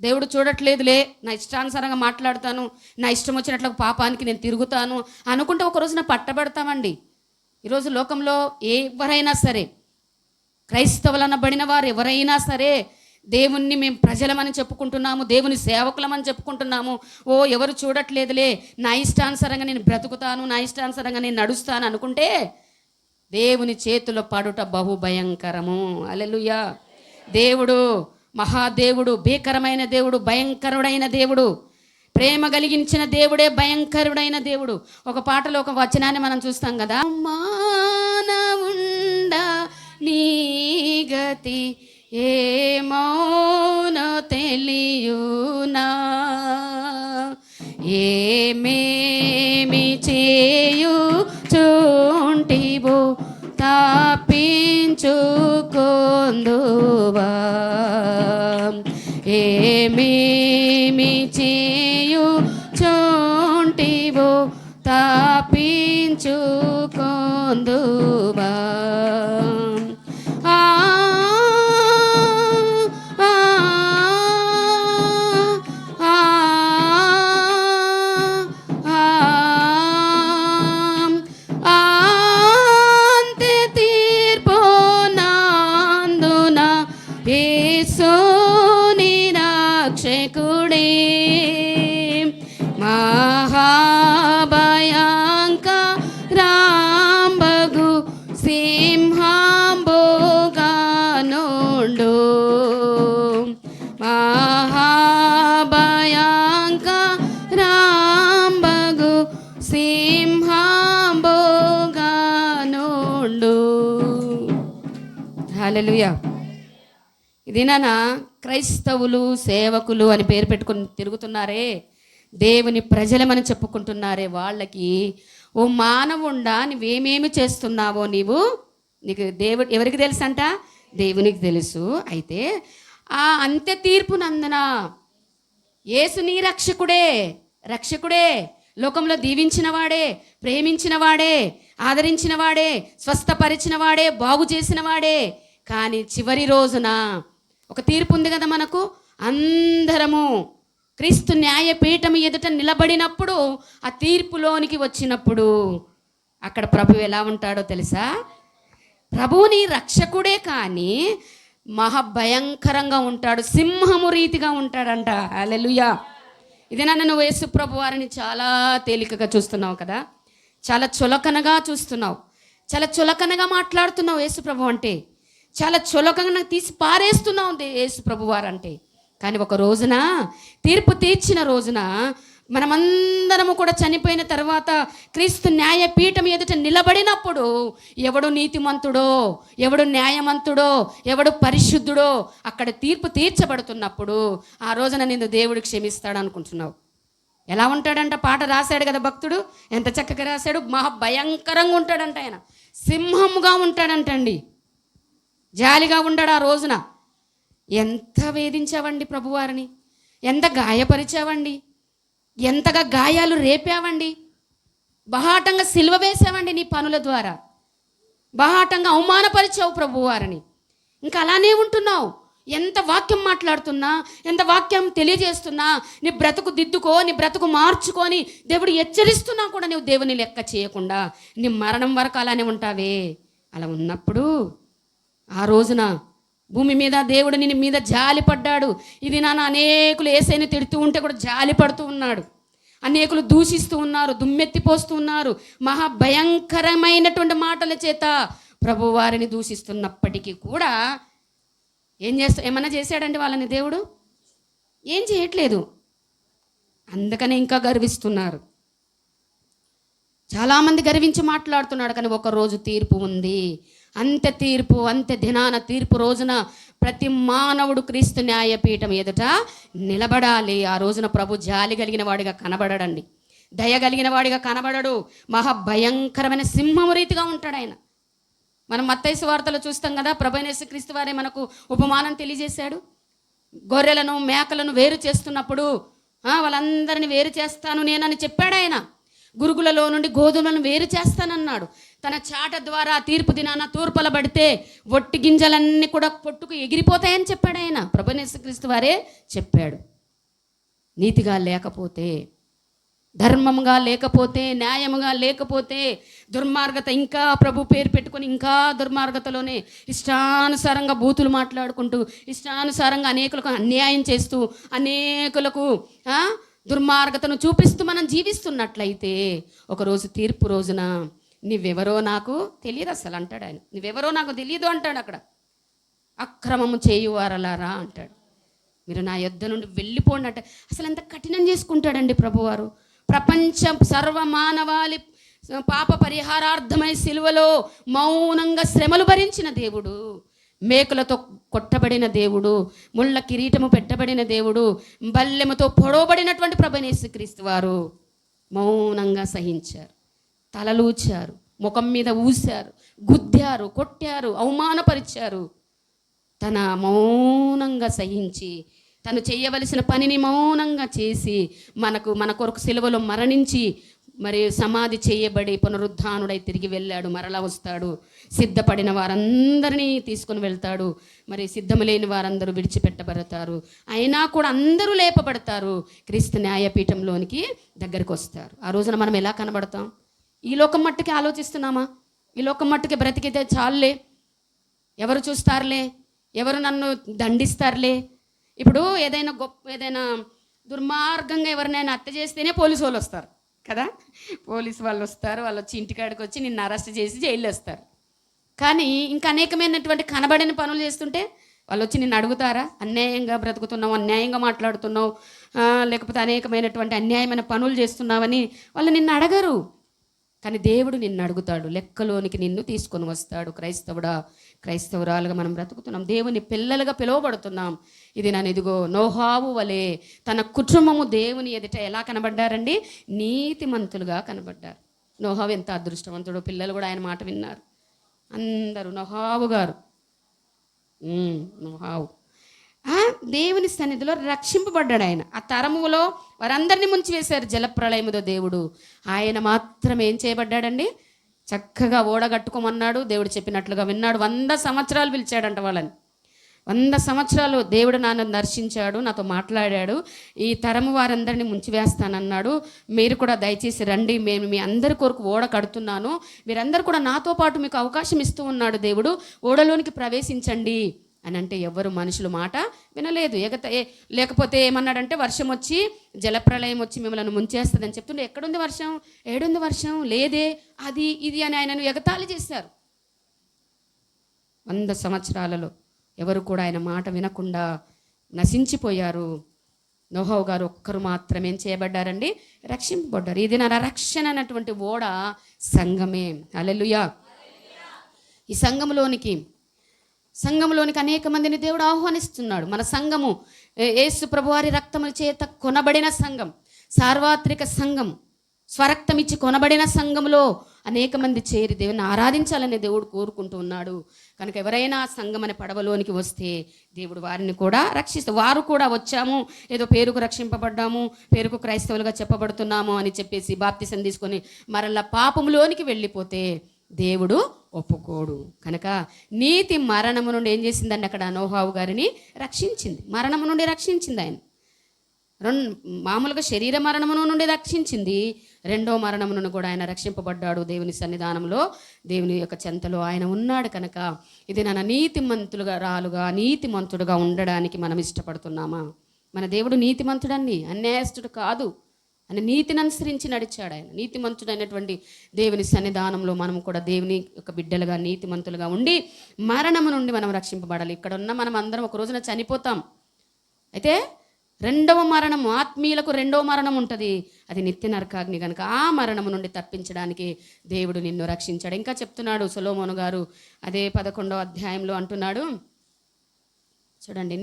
దేవుడు చూడట్లేదులే, నా ఇష్టానుసారంగా మాట్లాడతాను, నా ఇష్టం వచ్చినట్లు పాపానికి నేను తిరుగుతాను అనుకుంటే ఒక రోజున పట్టబడతామండి. ఈరోజు లోకంలో ఎవరైనా సరే, క్రైస్తవులనబడిన వారు ఎవరైనా సరే, దేవుణ్ణి మేము ప్రజలమని చెప్పుకుంటున్నాము, దేవుని సేవకులమని చెప్పుకుంటున్నాము, ఎవరు చూడట్లేదులే, నా ఇష్టానుసారంగా నేను బ్రతుకుతాను, నా ఇష్టానుసారంగా నేను నడుస్తాను అనుకుంటే దేవుని చేతిలో పడుట బహుభయంకరము. హల్లెలూయా. దేవుడు మహాదేవుడు, భీకరమైన దేవుడు, భయంకరుడైన దేవుడు, ప్రేమ కలిగించిన దేవుడే భయంకరుడైన దేవుడు. ఒక పాటలో ఒక వచనాన్ని మనం చూస్తాం కదా, మానవుండ నీ గతి ఏమౌనో తెలియునా, ఏమేమి చేయు చుంటివో తప్పించుకొందువా, ఏమేమి చేయు చుంటివో తప్పించుకొందువా. మహాభయంకరాంబగు సింహంబుగానుండు, మహాభయంకరాంబగు సింహంబుగానుండు. హల్లెలూయా. ఇదేనా క్రైస్తవులు సేవకులు అని పేరు పెట్టుకుని తిరుగుతున్నారే, దేవుని ప్రజలమని చెప్పుకుంటున్నారే, వాళ్ళకి ఓ మానవుండా నువ్వేమేమి చేస్తున్నావో నీకు దేవుడు ఎవరికి తెలుసు అంట? దేవునికి తెలుసు. అయితే ఆ అంత్య తీర్పునందున యేసు నీ రక్షకుడే, లోకంలో దీవించిన వాడే, ప్రేమించిన వాడే, ఆదరించిన వాడే, స్వస్థపరిచిన వాడే, బాగు చేసిన వాడే. కానీ చివరి రోజున ఒక తీర్పు ఉంది కదా మనకు. అందరము క్రీస్తు న్యాయపీఠం ఎదుట నిలబడినప్పుడు, ఆ తీర్పులోనికి వచ్చినప్పుడు అక్కడ ప్రభు ఎలా ఉంటాడో తెలుసా? ప్రభువుని రక్షకుడే కానీ మహాభయంకరంగా ఉంటాడు, సింహము రీతిగా ఉంటాడంట. హల్లెలూయా. ఇదేనా నువ్వు యేసు ప్రభు వారిని చాలా తేలికగా చూస్తున్నావు కదా, చాలా చులకనగా చూస్తున్నావు, చాలా చులకనగా మాట్లాడుతున్నావు. యేసు ప్రభు అంటే చాలా చులకనగా తీసి పారేస్తున్నావు యేసు ప్రభు వారు అంటే. కానీ ఒక రోజున తీర్పు తీర్చిన రోజున మనమందరము కూడా చనిపోయిన తర్వాత క్రీస్తు న్యాయపీఠం ఎదుట నిలబడినప్పుడు ఎవడు నీతిమంతుడో, ఎవడు న్యాయమంతుడో, ఎవడు పరిశుద్ధుడో అక్కడ తీర్పు తీర్చబడుతున్నప్పుడు ఆ రోజున నిన్ను దేవుడు క్షమిస్తాడు అనుకుంటున్నావు. ఎలా ఉంటాడంట? పాట రాశాడు కదా భక్తుడు, ఎంత చక్కగా రాశాడు. మహాభయంకరంగా ఉంటాడంట ఆయన. సింహముగా ఉంటాడంటండి. జాలిగా ఉండడు ఆ రోజున. ఎంత వేధించావండి ప్రభువారిని, ఎంత గాయపరిచావండి, ఎంతగా గాయాలు రేపావండి, బహాటంగా సిలువ వేసావండి నీ పనుల ద్వారా, బహాటంగా అవమానపరిచావు ప్రభువారిని. ఇంకా అలానే ఉంటున్నావు. ఎంత వాక్యం మాట్లాడుతున్నా, ఎంత వాక్యం తెలియజేస్తున్నా, నీ బ్రతుకు దిద్దుకో, నీ బ్రతుకు మార్చుకొని దేవుడు హెచ్చరిస్తున్నా కూడా నువ్వు దేవుని లెక్క చేయకుండా నీ మరణం వరకు అలానే ఉంటావే. అలా ఉన్నప్పుడు ఆ రోజున భూమి మీద దేవుడు నీ మీద జాలి పడ్డాడు. ఇది నాన్న అనేకులు యేసయ్యని తిడుతూ ఉంటే కూడా జాలి పడుతూ ఉన్నాడు. అనేకులు దూషిస్తూ ఉన్నారు, దుమ్మెత్తిపోస్తూ ఉన్నారు. మహాభయంకరమైనటువంటి మాటల చేత ప్రభువారిని దూషిస్తున్నప్పటికీ కూడా ఏమన్నా చేశాడండి వాళ్ళని దేవుడు? ఏం చేయట్లేదు. అందుకనే ఇంకా గర్విస్తున్నారు. చాలామంది గర్వించి మాట్లాడుతున్నాడు. కానీ ఒకరోజు తీర్పు ఉంది. అంత్య తీర్పు, అంత్య దినాన తీర్పు రోజున ప్రతి మానవుడు క్రీస్తు న్యాయపీఠం ఎదుట నిలబడాలి. ఆ రోజున ప్రభు జాలి కలిగిన వాడిగా కనబడడండి, దయ కలిగిన వాడిగా కనబడడు. మహాభయంకరమైన సింహము రీతిగా ఉంటాడు ఆయన. మనం మత్తయి సువార్తలో చూస్తాం కదా, ప్రభు అయిన యేసుక్రీస్తు వారే మనకు ఉపమానం తెలియజేశాడు. గొర్రెలను మేకలను వేరు చేస్తున్నప్పుడు వాళ్ళందరినీ వేరు చేస్తాను నేనని చెప్పాడు ఆయన. గురుగులలో నుండి గోధుమలను వేరు చేస్తానన్నాడు. తన చాట ద్వారా తీర్పు దినాన తూర్పలబడితే ఒట్టి గింజలన్నీ కూడా పొట్టుకు ఎగిరిపోతాయని చెప్పాడు ఆయన. ప్రభు అయిన యేసుక్రీస్తు వారే చెప్పాడు. నీతిగా లేకపోతే, ధర్మముగా లేకపోతే, న్యాయముగా లేకపోతే, దుర్మార్గత, ఇంకా ప్రభు పేరు పెట్టుకొని ఇంకా దుర్మార్గతలోనే ఇష్టానుసారంగా బూతులు మాట్లాడుకుంటూ, ఇష్టానుసారంగా అనేకులకు అన్యాయం చేస్తూ, అనేకులకు దుర్మార్గతను చూపిస్తూ మనం జీవిస్తున్నట్లయితే ఒకరోజు తీర్పు రోజున నువ్వెవరో నాకు తెలియదు అసలు అంటాడు ఆయన. నువ్వెవరో నాకు తెలియదు అంటాడు అక్కడ. అక్రమము చేయువారలారా అంటాడు. మీరు నా యొద్ద నుండి వెళ్ళిపోండి అంటే అసలు ఎంత కఠినం చేసుకుంటాడండి ప్రభువారు. ప్రపంచం సర్వమానవాళి పాప పరిహారార్థమై సిలువలో మౌనంగా శ్రమలు భరించిన దేవుడు, మేకులతో కొట్టబడిన దేవుడు, ముళ్ళ కిరీటము పెట్టబడిన దేవుడు, బల్లెముతో పొడవబడినటువంటి ప్రభు అయిన యేసుక్రీస్తు వారు మౌనంగా సహించారు. తలలూచారు, ముఖం మీద ఊశారు, గుద్దారు, కొట్టారు, అవమానపరిచారు. తన మౌనంగా సహించి తను చేయవలసిన పనిని మౌనంగా చేసి మన కొరకు సిలువలో మరణించి మరి సమాధి చేయబడి పునరుద్ధానుడై తిరిగి వెళ్ళాడు. మరలా వస్తాడు. సిద్ధపడిన వారందరినీ తీసుకొని వెళ్తాడు. మరి సిద్ధము లేని వారందరూ విడిచిపెట్టబడతారు. అయినా కూడా అందరూ లేపబడతారు. క్రీస్తు న్యాయపీఠంలోనికి దగ్గరికి వస్తారు. ఆ రోజున మనం ఎలా కనబడతాం? ఈ లోకం మట్టుకి ఆలోచిస్తున్నామా? ఈ లోకం మట్టుకి బ్రతికితే చాలులే, ఎవరు చూస్తారులే, ఎవరు నన్ను దండిస్తారులే. ఇప్పుడు ఏదైనా దుర్మార్గంగా ఎవరినైనా హత్య చేస్తేనే పోలీసు వాళ్ళు వస్తారు కదా. పోలీసు వాళ్ళు వస్తారు, వాళ్ళు వచ్చి ఇంటికాడికి వచ్చి నిన్ను అరెస్ట్ చేసి జైలు వేస్తారు. కానీ ఇంకా అనేకమైనటువంటి కనబడిన పనులు చేస్తుంటే వాళ్ళు వచ్చి నిన్ను అడుగుతారా? అన్యాయంగా బ్రతుకుతున్నావు, అన్యాయంగా మాట్లాడుతున్నావు, లేకపోతే అనేకమైనటువంటి అన్యాయమైన పనులు చేస్తున్నావని వాళ్ళు నిన్ను అడగరు. కానీ దేవుడు నిన్ను అడుగుతాడు, లెక్కలోనికి నిన్ను తీసుకొని వస్తాడు. క్రైస్తవుడా, క్రైస్తవురాలుగా మనం బ్రతుకుతున్నాం, దేవుని పిల్లలుగా పిలువబడుతున్నాం. ఇది నన్ను ఇదిగో నోహావు వలె తన కుటుంబము దేవుని ఎదుట ఎలా కనబడ్డారండి? నీతిమంతులుగా కనబడ్డారు. నోహావు ఎంత అదృష్టవంతుడు. పిల్లలు కూడా ఆయన మాట విన్నారు. అందరూ నోహావు గారు, నోహావు దేవుని సన్నిధిలో రక్షింపబడ్డాడు. ఆయన ఆ తరములో వారందరినీ ముంచివేశారు జలప్రళయముతో. దేవుడు ఆయన మాత్రం ఏం చేయబడ్డాడండి? చక్కగా ఓడగట్టుకోమన్నాడు. దేవుడు చెప్పినట్లుగా విన్నాడు. 100 సంవత్సరాలు పిలిచాడంట వాళ్ళని. 100 సంవత్సరాలు దేవుడు నన్ను దర్శించాడు, నాతో మాట్లాడాడు. ఈ తరము వారందరినీ ముంచివేస్తానన్నాడు. మీరు కూడా దయచేసి రండి, మేము మీ అందరి కొరకు ఓడ కడుతున్నాను, మీరందరూ కూడా నాతో పాటు మీకు అవకాశం ఇస్తూ ఉన్నాడు దేవుడు, ఓడలోనికి ప్రవేశించండి అని అంటే ఎవరు మనుషులు మాట వినలేదు. లేకపోతే ఏమన్నాడంటే వర్షం వచ్చి జలప్రళయం వచ్చి మిమ్మల్ని ముంచేస్తుందని చెప్తుండే. ఎక్కడుంది వర్షం? ఏడుంది వర్షం? లేదే, అది ఇది అని ఆయనను ఎగతాళి చేశారు. 100 సంవత్సరాలలో ఎవరు కూడా ఆయన మాట వినకుండా నశించిపోయారు. నోహావు గారు ఒక్కరు మాత్రమే ఏం చేయబడ్డారండి? రక్షింపబడ్డారు. ఇది నా రక్షణ అన్నటువంటి ఓడ సంఘమే. హల్లెలూయా. ఈ సంఘములోనికి అనేక మందిని దేవుడు ఆహ్వానిస్తున్నాడు. మన సంఘము యేసు ప్రభువారి రక్తముల చేత కొనబడిన సంఘం, సార్వత్రిక సంఘం, స్వరక్తం ఇచ్చి కొనబడిన సంఘములో అనేక మంది చేరి దేవుని ఆరాధించాలని దేవుడు కోరుకుంటూ ఉన్నాడు. కనుక ఎవరైనా సంఘం అనే పడవలోనికి వస్తే దేవుడు వారిని కూడా రక్షిస్తారు. వారు కూడా వచ్చాము, ఏదో పేరుకు రక్షింపబడ్డాము, పేరుకు క్రైస్తవులుగా చెప్పబడుతున్నాము అని చెప్పేసి బాప్తిసం తీసుకొని మరలా పాపములోనికి వెళ్ళిపోతే దేవుడు ఒప్పుకోడు. కనుక నీతి మరణము నుండి ఏం చేసిందండి? అక్కడ నోహావు గారిని రక్షించింది, మరణము నుండి రక్షించింది. ఆయన మామూలుగా శరీర మరణము నుండి రక్షించింది, రెండో మరణము నుండి కూడా ఆయన రక్షింపబడ్డాడు. దేవుని సన్నిధానంలో, దేవుని యొక్క చెంతలో ఆయన ఉన్నాడు. కనుక ఇది నా నీతిమంతుడుగా ఉండడానికి మనం ఇష్టపడుతున్నామా? మన దేవుడు నీతిమంతుడని, అన్యాయస్తుడు కాదు అని నీతిని అనుసరించి నడిచాడు. ఆయన నీతిమంతుడైనటువంటి దేవుని సన్నిధానంలో మనం కూడా దేవుని యొక్క బిడ్డలుగా నీతిమంతులుగా ఉండి మరణము నుండి మనం రక్షింపబడాలి. ఇక్కడ ఉన్న మనం అందరం ఒక రోజున చనిపోతాం. అయితే రెండవ మరణము, ఆత్మీయులకు రెండవ మరణం ఉంటుంది, అది నిత్య నరకాగ్ని. కనుక ఆ మరణము నుండి తప్పించడానికి దేవుడు నిన్ను రక్షించాడు. ఇంకా చెప్తున్నాడు సొలొమోను గారు అదే 11వ అధ్యాయంలో అంటున్నాడు, చూడండి,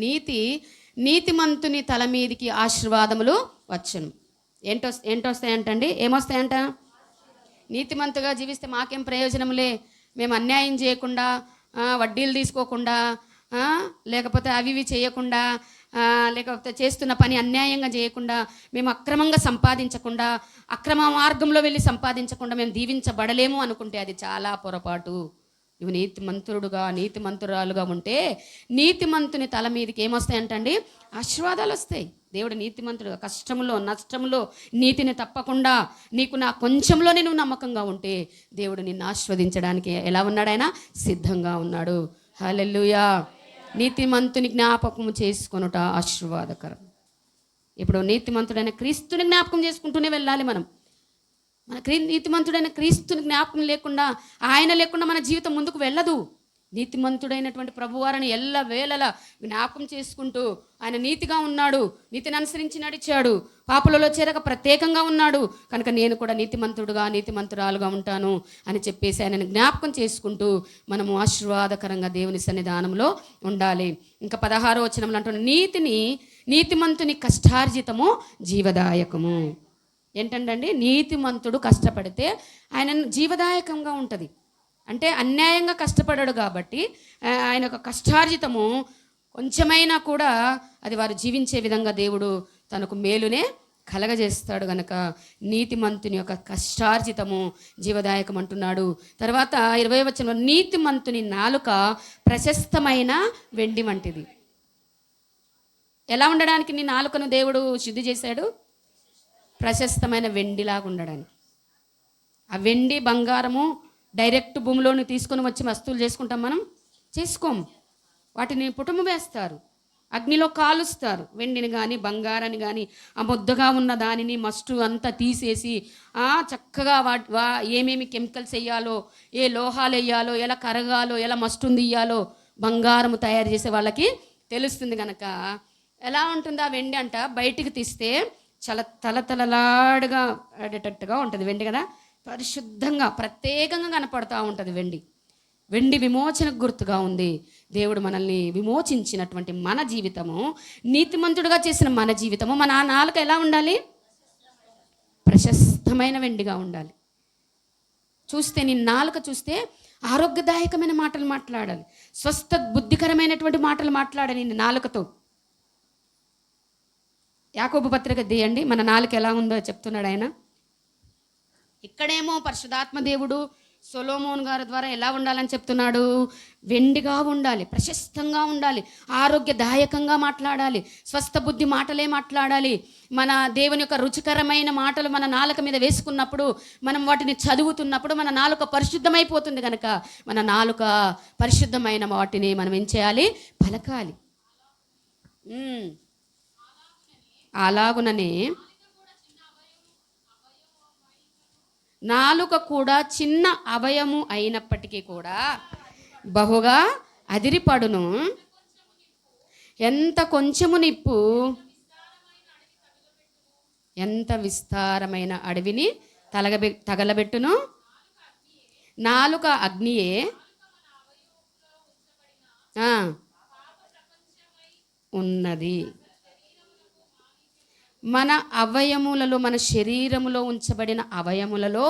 నీతిమంతుని తల మీదికి ఆశీర్వాదములు వచ్చును. ఏంటొస్తాయంటండి? ఏమొస్తాయంట? నీతిమంతుగా జీవిస్తే మాకేం ప్రయోజనములే, మేము అన్యాయం చేయకుండా, వడ్డీలు తీసుకోకుండా, లేకపోతే అవి ఇవి చేయకుండా, లేకపోతే చేస్తున్న పని అన్యాయంగా చేయకుండా, మేము అక్రమంగా సంపాదించకుండా, అక్రమ మార్గంలో వెళ్ళి సంపాదించకుండా మేము దీవించబడలేము అనుకుంటే అది చాలా పొరపాటు. నువ్వు నీతిమంతురాలుగా ఉంటే నీతిమంతుని తల మీదకి ఏమొస్తాయంటండి? ఆశీర్వాదాలు వస్తాయి. దేవుడు నీతిమంతుడుగా కష్టంలో నష్టంలో నీతిని తప్పకుండా నీకు నా కొంచెంలోనే నువ్వు నమ్మకంగా ఉంటే దేవుడు నిన్ను ఆశీర్వదించడానికి ఎలా ఉన్నాడు? ఆయన సిద్ధంగా ఉన్నాడు. హల్లెలూయా. నీతిమంతుని జ్ఞాపకం చేసుకొనుట ఆశీర్వాదకరం. ఇప్పుడు నీతిమంతుడైన క్రీస్తుని జ్ఞాపకం చేసుకుంటూనే వెళ్ళాలి మనం. మన నీతిమంతుడైన క్రీస్తుని జ్ఞాపకం లేకుండా, ఆయన లేకుండా మన జీవితం ముందుకు వెళ్ళదు. నీతిమంతుడైనటువంటి ప్రభువారిని ఎల్లవేళలా జ్ఞాపకం చేసుకుంటూ, ఆయన నీతిగా ఉన్నాడు, నీతిని అనుసరించి నడిచాడు, పాపులలో చేరక ప్రత్యేకంగా ఉన్నాడు, కనుక నేను కూడా నీతిమంతురాలుగా ఉంటాను అని చెప్పేసి ఆయనను జ్ఞాపకం చేసుకుంటూ మనము ఆశీర్వాదకరంగా దేవుని సన్నిధానంలో ఉండాలి. ఇంకా 16వ వచనంలో అంటున్న నీతిమంతుని కష్టార్జితము జీవదాయకము. ఏంటండి? నీతిమంతుడు కష్టపడితే ఆయన జీవదాయకంగా ఉంటుంది. అంటే అన్యాయంగా కష్టపడాడు కాబట్టి ఆయన యొక్క కష్టార్జితము కొంచెమైనా కూడా అది వారు జీవించే విధంగా దేవుడు తనకు మేలునే కలగజేస్తాడు. గనక నీతిమంతుని యొక్క కష్టార్జితము జీవదాయకం అంటున్నాడు. తర్వాత 20వ వచనంలో నీతిమంతుని నాలుక ప్రశస్తమైన వెండి వంటిది. ఎలా ఉండడానికి నీ నాలుకను దేవుడు శుద్ధి చేశాడు? ప్రశస్తమైన వెండిలాగా ఉండడానికి. ఆ వెండి బంగారము డైరెక్ట్ భూమిలోని తీసుకొని వచ్చి వస్తువులు చేసుకుంటాం, మనం చేసుకోము. వాటిని పుటము వేస్తారు, అగ్నిలో కాలుస్తారు. వెండిని కానీ బంగారాన్ని కానీ ఆ ముద్దగా ఉన్న దానిని మస్టు అంతా తీసేసి చక్కగా ఏమేమి కెమికల్స్ వేయాలో, ఏ లోహాలు వేయాలో, ఎలా కరగాలో, ఎలా మస్టుని తీయాలో బంగారము తయారు చేసే వాళ్ళకి తెలుస్తుంది. కనుక ఎలా ఉంటుంది ఆ వెండి అంట? బయటికి తీస్తే చాలా తలతలలాడుగా ఆడేటట్టుగా ఉంటుంది వెండి కదా, పరిశుద్ధంగా ప్రత్యేకంగా కనపడుతూ ఉంటుంది వెండి విమోచనకు గుర్తుగా ఉంది. దేవుడు మనల్ని విమోచించినటువంటి మన జీవితము, నీతిమంతుడుగా చేసిన మన జీవితము, మన నాలుక ఎలా ఉండాలి? ప్రశస్తమైన వెండిగా ఉండాలి. చూస్తే నీ నాలుక చూస్తే ఆరోగ్యదాయకమైన మాటలు మాట్లాడాలి, స్వస్థ బుద్ధికరమైనటువంటి మాటలు మాట్లాడాలి నీ నాలుకతో. యాకోబు పత్రిక తీయండి, మన నాలుక ఎలా ఉందో చెప్తున్నాడు ఆయన. ఇక్కడేమో పరిశుద్ధాత్మ దేవుడు సొలొమోను గారి ద్వారా ఎలా ఉండాలని చెప్తున్నాడు? వెండిగా ఉండాలి, ప్రశస్తంగా ఉండాలి, ఆరోగ్యదాయకంగా మాట్లాడాలి, స్వస్థ బుద్ధి మాటలే మాట్లాడాలి. మన దేవుని యొక్క రుచికరమైన మాటలు మన నాలుక మీద వేసుకున్నప్పుడు, మనం వాటిని చదువుతున్నప్పుడు మన నాలుక పరిశుద్ధమైపోతుంది. కనుక మన నాలుక పరిశుద్ధమైన వాటిని మనం ఏం చేయాలి? పలకాలి. అలాగుననే నాలుక కూడా చిన్న అవయము అయినప్పటికీ కూడా బహుగా అదిరిపడును. ఎంత కొంచెము నిప్పు ఎంత విస్తారమైన అడవిని తగలబెట్టును. నాలుక అగ్నియే ఉన్నది. మన అవయములలో, మన శరీరములో ఉంచబడిన అవయములలో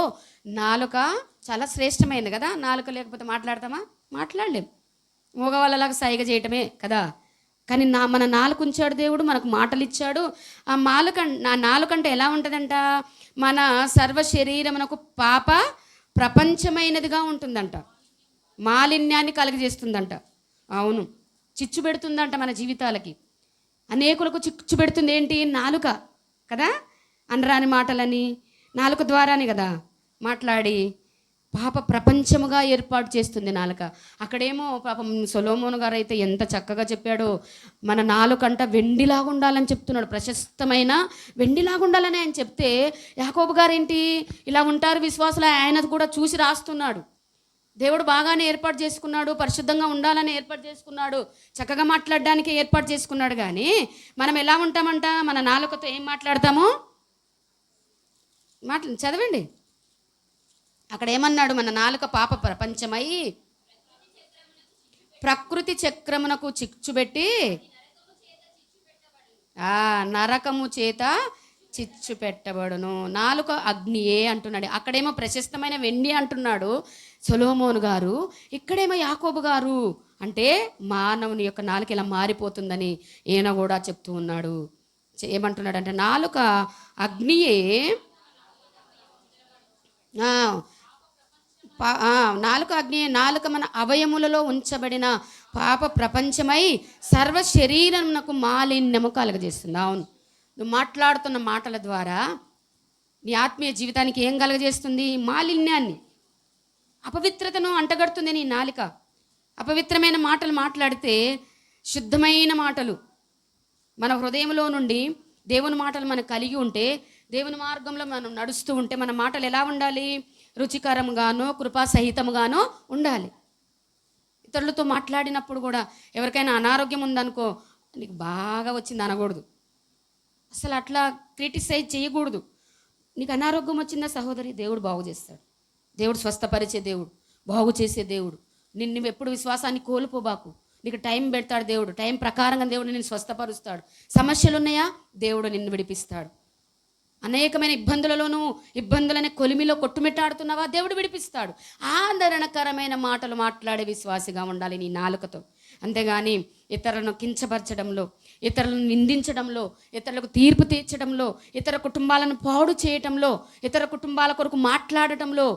నాలుక చాలా శ్రేష్టమైనది కదా. నాలుక లేకపోతే మాట్లాడతామా? మాట్లాడలేం. మగవాళ్ళలాగా సైగ చేయటమే కదా. కానీ మన నాలుక ఉంచాడు దేవుడు, మనకు మాటలు ఇచ్చాడు. నా నాలుకంటే ఎలా ఉంటుందంట? మన సర్వ శరీరమునకు పాప ప్రపంచమైనదిగా ఉంటుందంట. మాలిన్యాన్ని కలుగజేస్తుందంట. అవును, చిచ్చు పెడుతుందంట మన జీవితాలకి. అనేకులకు చిచ్చు పెడుతుంది ఏంటి? నాలుక కదా. అనరాని మాటలని నాలుక ద్వారానే కదా మాట్లాడి పాప ప్రపంచముగా ఏర్పాటు చేస్తుంది నాలుక. అక్కడేమో పాపం సొలొమోను గారు అయితే ఎంత చక్కగా చెప్పాడో, మన నాలుకంట వెండిలాగా ఉండాలని చెప్తున్నాడు. ప్రశస్తమైన వెండిలాగా ఉండాలని ఆయన చెప్తే, యాకోబు గారు ఏంటి ఇలా ఉంటారు విశ్వాసులు, ఆయన కూడా చూసి రాస్తున్నాడు. దేవుడు బాగానే ఏర్పాటు చేసుకున్నాడు, పరిశుద్ధంగా ఉండాలని ఏర్పాటు చేసుకున్నాడు, చక్కగా మాట్లాడడానికి ఏర్పాటు చేసుకున్నాడు. కానీ మనం ఎలా ఉంటామంట? మన నాలుకతో ఏం మాట్లాడతాము? చదవండి అక్కడ ఏమన్నాడు? మన నాలుక పాప ప్రపంచమై ప్రకృతి చక్రమునకు చిచ్చుబెట్టి నరకము చేత చిచ్చు పెట్టబడును. నాలుక అగ్నియే అంటున్నాడు. అక్కడేమో ప్రశస్తమైన వెండి అంటున్నాడు సొలొమోను గారు, ఇక్కడేమో యాకోబు గారు. అంటే మానవుని యొక్క నాలుక ఇలా మారిపోతుందని ఈయన కూడా చెప్తూ ఉన్నాడు. ఏమంటున్నాడు అంటే నాలుక అగ్నియే, నాలుక అగ్ని, నాలుక మన అవయములలో ఉంచబడిన పాప ప్రపంచమై సర్వ శరీరమునకు మాలిన్యము కలగజేస్తుంది. అవును, నువ్వు మాట్లాడుతున్న మాటల ద్వారా నీ ఆత్మీయ జీవితానికి ఏం కలగజేస్తుంది? మాలిన్యాన్ని, అపవిత్రతను అంటగడుతుంది నీ నాలుక. అపవిత్రమైన మాటలు మాట్లాడితే, శుద్ధమైన మాటలు మన హృదయంలో నుండి దేవుని మాటలు మనకు కలిగి ఉంటే, దేవుని మార్గంలో మనం నడుస్తూ ఉంటే మన మాటలు ఎలా ఉండాలి? రుచికరంగానో కృపాసహితముగానో ఉండాలి. ఇతరులతో మాట్లాడినప్పుడు కూడా ఎవరికైనా అనారోగ్యం ఉందనుకో, నీకు బాగా వచ్చింది అనకూడదు. అసలు అట్లా క్రిటిసైజ్ చేయకూడదు. నీకు అనారోగ్యం వచ్చిందా సహోదరి, దేవుడు బాగు చేస్తాడు. దేవుడు స్వస్థపరిచే దేవుడు, బాగు చేసే దేవుడు. నిన్ను ఎప్పుడు విశ్వాసాన్ని కోల్పోబాకు. నీకు టైం పెడతాడు దేవుడు, టైం ప్రకారంగా దేవుడు నిన్ను స్వస్థపరుస్తాడు. సమస్యలు ఉన్నాయా? దేవుడు నిన్ను విడిపిస్తాడు. అనేకమైన ఇబ్బందులనే కొలిమిలో కొట్టుమిట్టాడుతున్నావా? దేవుడు విడిపిస్తాడు. ఆదరణకరమైన మాటలు మాట్లాడే విశ్వాసిగా ఉండాలి నీ నాలుకతో. అంతేగాని ఇతరులను కించపరచడంలో, ఇతరులను నిందించడంలో, ఇతరులకు తీర్పు తీర్చడంలో, ఇతర కుటుంబాలను పాడు చేయటంలో, ఇతర కుటుంబాల కొరకు మాట్లాడటంలో,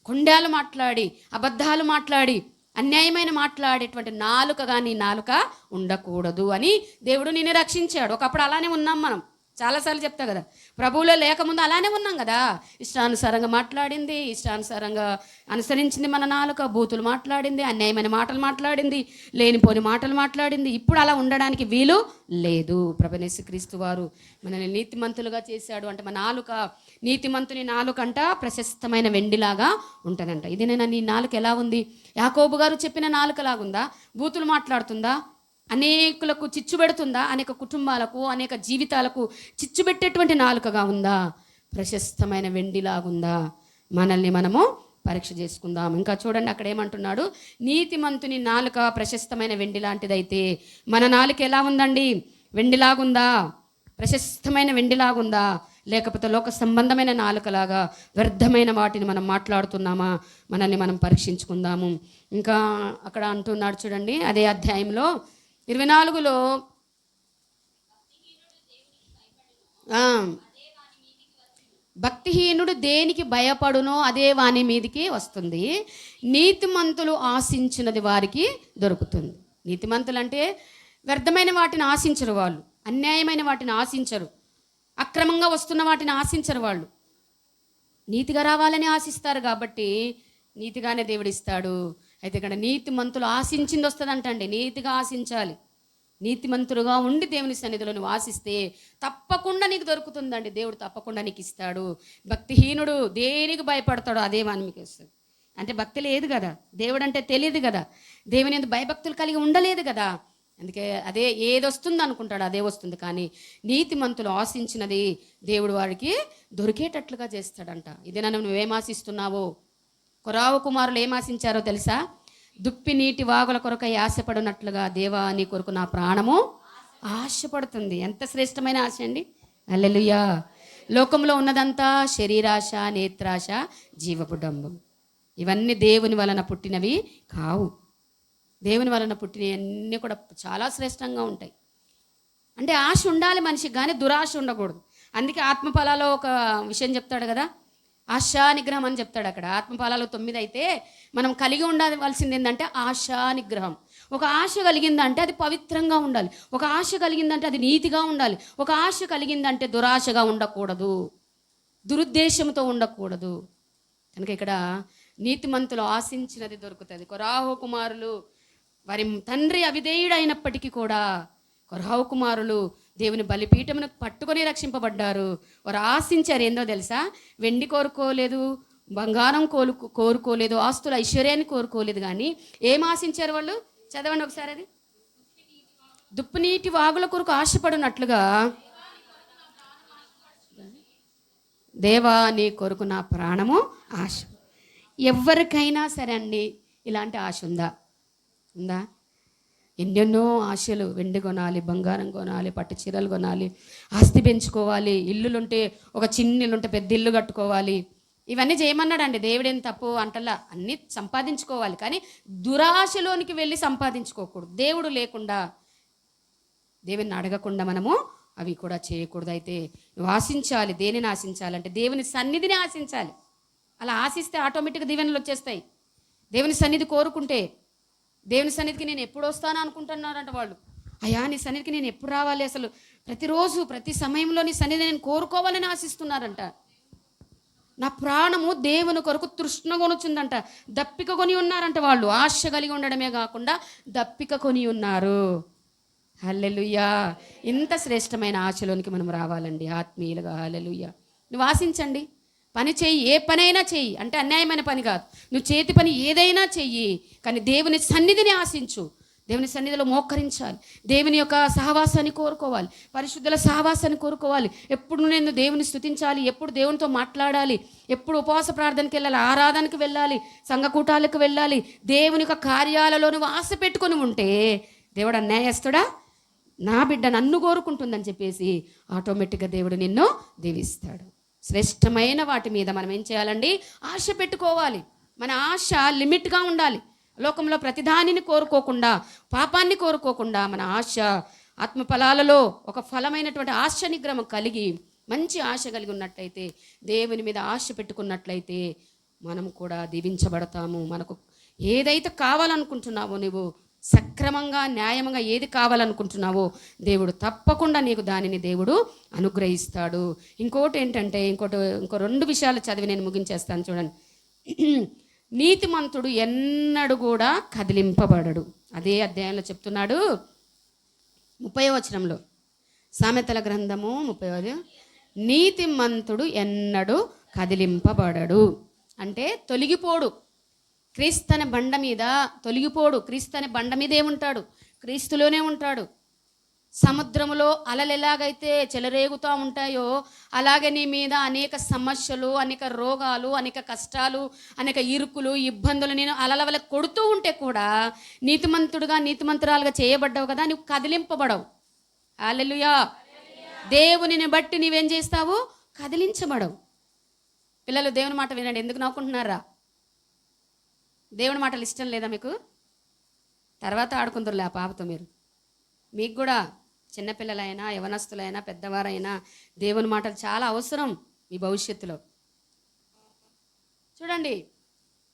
కొండాలు మాట్లాడి, అబద్ధాలు మాట్లాడి, అన్యాయమైన మాట్లాడేటువంటి నాలుకగా నీ నాలుక ఉండకూడదు అని దేవుడు నిన్ను రక్షించాడు. ఒకప్పుడు అలానే ఉన్నాం మనం. చాలాసార్లు చెప్తా కదా, ప్రభువులో లేకముందు అలానే ఉన్నాం కదా. ఇష్టానుసారంగా మాట్లాడింది, ఇష్టానుసారంగా అనుసరించింది మన నాలుక. బూతులు మాట్లాడింది, అన్యాయమైన మాటలు మాట్లాడింది, లేనిపోని మాటలు మాట్లాడింది. ఇప్పుడు అలా ఉండడానికి వీలు లేదు. ప్రభువైన యేసుక్రీస్తు వారు మనల్ని నీతిమంతులుగా చేశాడు. అంటే మన నాలుక, నీతిమంతుని నాలుకంట ప్రశస్తమైన వెండిలాగా ఉంటుందంట. ఇది నేను నీ నాలుక ఎలా ఉంది? యాకోబు గారు చెప్పిన నాలుకలాగుందా? బూతులు మాట్లాడుతుందా? అనేకులకు చిచ్చు పెడుతుందా? అనేక కుటుంబాలకు, అనేక జీవితాలకు చిచ్చు పెట్టేటువంటి నాలుకగా ఉందా? ప్రశస్తమైన వెండిలాగుందా? మనల్ని మనము పరీక్ష చేసుకుందాం. ఇంకా చూడండి అక్కడ ఏమంటున్నాడు? నీతిమంతుని నాలుక ప్రశస్తమైన వెండి లాంటిదైతే మన నాలుక ఎలా ఉందండి? వెండిలాగుందా? ప్రశస్తమైన వెండిలాగుందా? లేకపోతే లోక సంబంధమైన నాలుకలాగా వ్యర్థమైన వాటిని మనం మాట్లాడుతున్నామా? మనల్ని మనం పరీక్షించుకుందాము. ఇంకా అక్కడ అంటున్నాడు చూడండి, అదే అధ్యాయంలో 24లో భక్తిహీనుడు దేనికి భయపడునో అదే వాని మీదికి వస్తుంది, నీతిమంతులు ఆశించినది వారికి దొరుకుతుంది. నీతిమంతులు అంటే వ్యర్థమైన వాటిని ఆశించరు వాళ్ళు, అన్యాయమైన వాటిని ఆశించరు, అక్రమంగా వస్తున్న వాటిని ఆశించరు. వాళ్ళు నీతిగా రావాలని ఆశిస్తారు కాబట్టి నీతిగానే దేవుడు ఇస్తాడు. అయితే ఇక్కడ నీతిమంతులు ఆశించింది వస్తుందంటండి. నీతిగా ఆశించాలి. నీతిమంతులుగా ఉండి దేవుని సన్నిధిలో నువ్వు ఆశిస్తే తప్పకుండా నీకు దొరుకుతుందండి. దేవుడు తప్పకుండా నీకు ఇస్తాడు. భక్తిహీనుడు దేనికి భయపడతాడో అదే వాని మీకు వస్తుంది. అంటే భక్తి లేదు కదా, దేవుడు అంటే తెలియదు కదా, దేవుని ఎందుకు భయభక్తులు కలిగి ఉండలేదు కదా. అందుకే అదే ఏది వస్తుంది అనుకుంటాడు అదే వస్తుంది. కానీ నీతిమంతులు ఆశించినది దేవుడు వాడికి దొరికేటట్లుగా చేస్తాడంట. ఇది నన్ను నువ్వేం ఆశిస్తున్నావో? కొరావు కుమారులు ఏం ఆశించారో తెలుసా? దుప్పి నీటి వాగుల కొరకై ఆశపడినట్లుగా దేవా నీ కొరకు నా ప్రాణము ఆశపడుతుంది. ఎంత శ్రేష్టమైన ఆశ అండి. హల్లెలూయా. లోకంలో ఉన్నదంతా శరీరాశ, నేత్రాశ, జీవపు డంబం. ఇవన్నీ దేవుని వలన పుట్టినవి కావు. దేవుని వలన పుట్టినవి అన్నీ కూడా చాలా శ్రేష్టంగా ఉంటాయి. అంటే ఆశ ఉండాలి మనిషికి, కానీ దురాశ ఉండకూడదు. అందుకే ఆత్మఫలాలో ఒక విషయం చెప్తాడు కదా, ఆశా నిగ్రహం అని చెప్తాడు అక్కడ. ఆత్మఫలాలు 9 అయితే మనం కలిగి ఉండవలసింది ఏంటంటే ఆశా నిగ్రహం. ఒక ఆశ కలిగిందంటే అది పవిత్రంగా ఉండాలి. ఒక ఆశ కలిగిందంటే అది నీతిగా ఉండాలి. ఒక ఆశ కలిగిందంటే దురాశగా ఉండకూడదు, దురుద్దేశంతో ఉండకూడదు. కనుక ఇక్కడ నీతిమంతులు ఆశించినది దొరుకుతుంది. కొరాహు కుమారులు వారి తండ్రి అవిధేయుడైనప్పటికీ కూడా కొరాహు కుమారులు దేవుని బలిపీఠమును పట్టుకొని రక్షింపబడ్డారు. వారు ఆశించారు ఏందో తెలుసా? వెండి కోరుకోలేదు, బంగారం కోరుకోలేదు, ఆస్తుల ఐశ్వర్యాన్ని కోరుకోలేదు. కానీ ఏం ఆశించారు వాళ్ళు? చదవండి ఒకసారి. అది దుప్పునీటి వాగుల కొరకు ఆశపడినట్లుగా, దేవా నీ కొరకు నా ప్రాణము ఆశ. ఎవరికైనా సరే అండి ఇలాంటి ఆశ ఉందా? ఎన్నెన్నో ఆశలు. వెండి కొనాలి, బంగారం కొనాలి, పట్టు చీరలు కొనాలి, ఆస్తి పెంచుకోవాలి, ఇల్లులుంటే ఒక చిన్న ఇల్లుంటే పెద్ద ఇల్లు కట్టుకోవాలి. ఇవన్నీ చేయమన్నాడండి. దేవుడేం తప్పు అంటలా, అన్నీ సంపాదించుకోవాలి. కానీ దురాశలోనికి వెళ్ళి సంపాదించుకోకూడదు. దేవుడు లేకుండా, దేవుని అడగకుండా మనము అవి కూడా చేయకూడదు. అయితే నువ్వు ఆశించాలి. దేనిని ఆశించాలంటే దేవుని సన్నిధిని ఆశించాలి. అలా ఆశిస్తే ఆటోమేటిక్గా దీవెనలు వచ్చేస్తాయి. దేవుని సన్నిధి కోరుకుంటే, దేవుని సన్నిధికి నేను ఎప్పుడు వస్తాను అనుకుంటున్నారంట వాళ్ళు. అయ్యా నీ సన్నిధికి నేను ఎప్పుడు రావాలి, అసలు ప్రతిరోజు ప్రతి సమయంలో నీ సన్నిధి నేను కోరుకోవాలని ఆశిస్తున్నారంట. నా ప్రాణము దేవుని కొరకు తృష్ణ కొనుచుందంట. దప్పిక కొని ఉన్నారంట వాళ్ళు. ఆశ కలిగి ఉండడమే కాకుండా దప్పిక కొని ఉన్నారు. హల్లెలూయా. ఇంత శ్రేష్టమైన ఆశలోనికి మనం రావాలండి ఆత్మీయులుగా. హల్లెలూయా. నువ్వు ఆశించండి, పని చెయ్యి, ఏ పనైనా చెయ్యి. అంటే అన్యాయమైన పని కాదు, నువ్వు చేతి పని ఏదైనా చెయ్యి. కానీ దేవుని సన్నిధిని ఆశించు. దేవుని సన్నిధిలో మోకరించాలి. దేవుని యొక్క సహవాసాన్ని కోరుకోవాలి, పరిశుద్ధుల సహవాసాన్ని కోరుకోవాలి. ఎప్పుడు నేను దేవుని స్తుతించాలి, ఎప్పుడు దేవునితో మాట్లాడాలి, ఎప్పుడు ఉపవాస ప్రార్థనకి వెళ్ళాలి, ఆరాధనకి వెళ్ళాలి, సంఘకూటాలకు వెళ్ళాలి. దేవుని యొక్క కార్యాలలో నువ్వు ఆశ పెట్టుకొని ఉంటే దేవుడు అన్యాయస్తుడా? నా బిడ్డ నన్ను కోరుకుంటుందని చెప్పేసి ఆటోమేటిక్గా దేవుడు నిన్ను దీవిస్తాడు. శ్రేష్టమైన వాటి మీద మనం ఏం చేయాలండి? ఆశ పెట్టుకోవాలి. మన ఆశ లిమిట్గా ఉండాలి. లోకంలో ప్రతిదానిని కోరుకోకుండా, పాపాన్ని కోరుకోకుండా, మన ఆశ ఆత్మఫలాలలో ఒక ఫలమైనటువంటి ఆశ నిగ్రహం కలిగి, మంచి ఆశ కలిగి ఉన్నట్లయితే, దేవుని మీద ఆశ పెట్టుకున్నట్లయితే మనం కూడా దీవించబడతాము. మనకు ఏదైతే కావాలనుకుంటున్నావో, నువ్వు సక్రమంగా న్యాయంగా ఏది కావాలనుకుంటున్నావో దేవుడు తప్పకుండా నీకు దానిని దేవుడు అనుగ్రహిస్తాడు. ఇంకోటి ఏంటంటే, ఇంకో 2 విషయాలు చదివి నేను ముగించేస్తాను చూడండి. నీతిమంతుడు ఎన్నడూ కూడా కదిలింపబడడు. అదే అధ్యాయంలో చెప్తున్నాడు 30వ వచనంలో, సామెతల గ్రంథము 30వ. నీతిమంతుడు ఎన్నడూ కదిలింపబడడు అంటే తొలగిపోడు. క్రీస్తు బండ మీద తొలగిపోడు. క్రీస్తు బండ మీద ఏముంటాడు? క్రీస్తులోనే ఉంటాడు. సముద్రములో అలలు ఎలాగైతే చెలరేగుతూ ఉంటాయో అలాగే నీ మీద అనేక సమస్యలు, అనేక రోగాలు, అనేక కష్టాలు, అనేక ఇరుకులు, ఇబ్బందులు నేను అలల వల్ల కొడుతూ ఉంటే కూడా నీతిమంతుడుగా, నీతిమంతురాలుగా చేయబడ్డావు కదా, నువ్వు కదిలింపబడవు. హల్లెలూయా. దేవునిని బట్టి నీవేం చేస్తావు? కదిలించబడవు. పిల్లలు దేవుని మాట వినండి. ఎందుకు నవ్వుకుంటున్నారా? దేవుని మాటలు ఇష్టం లేదా మీకు? తర్వాత ఆడుకుందరులే ఆ పాపతో. మీకు కూడా చిన్నపిల్లలైనా, యవనస్తులైనా, పెద్దవారైనా దేవుని మాటలు చాలా అవసరం మీ భవిష్యత్తులో. చూడండి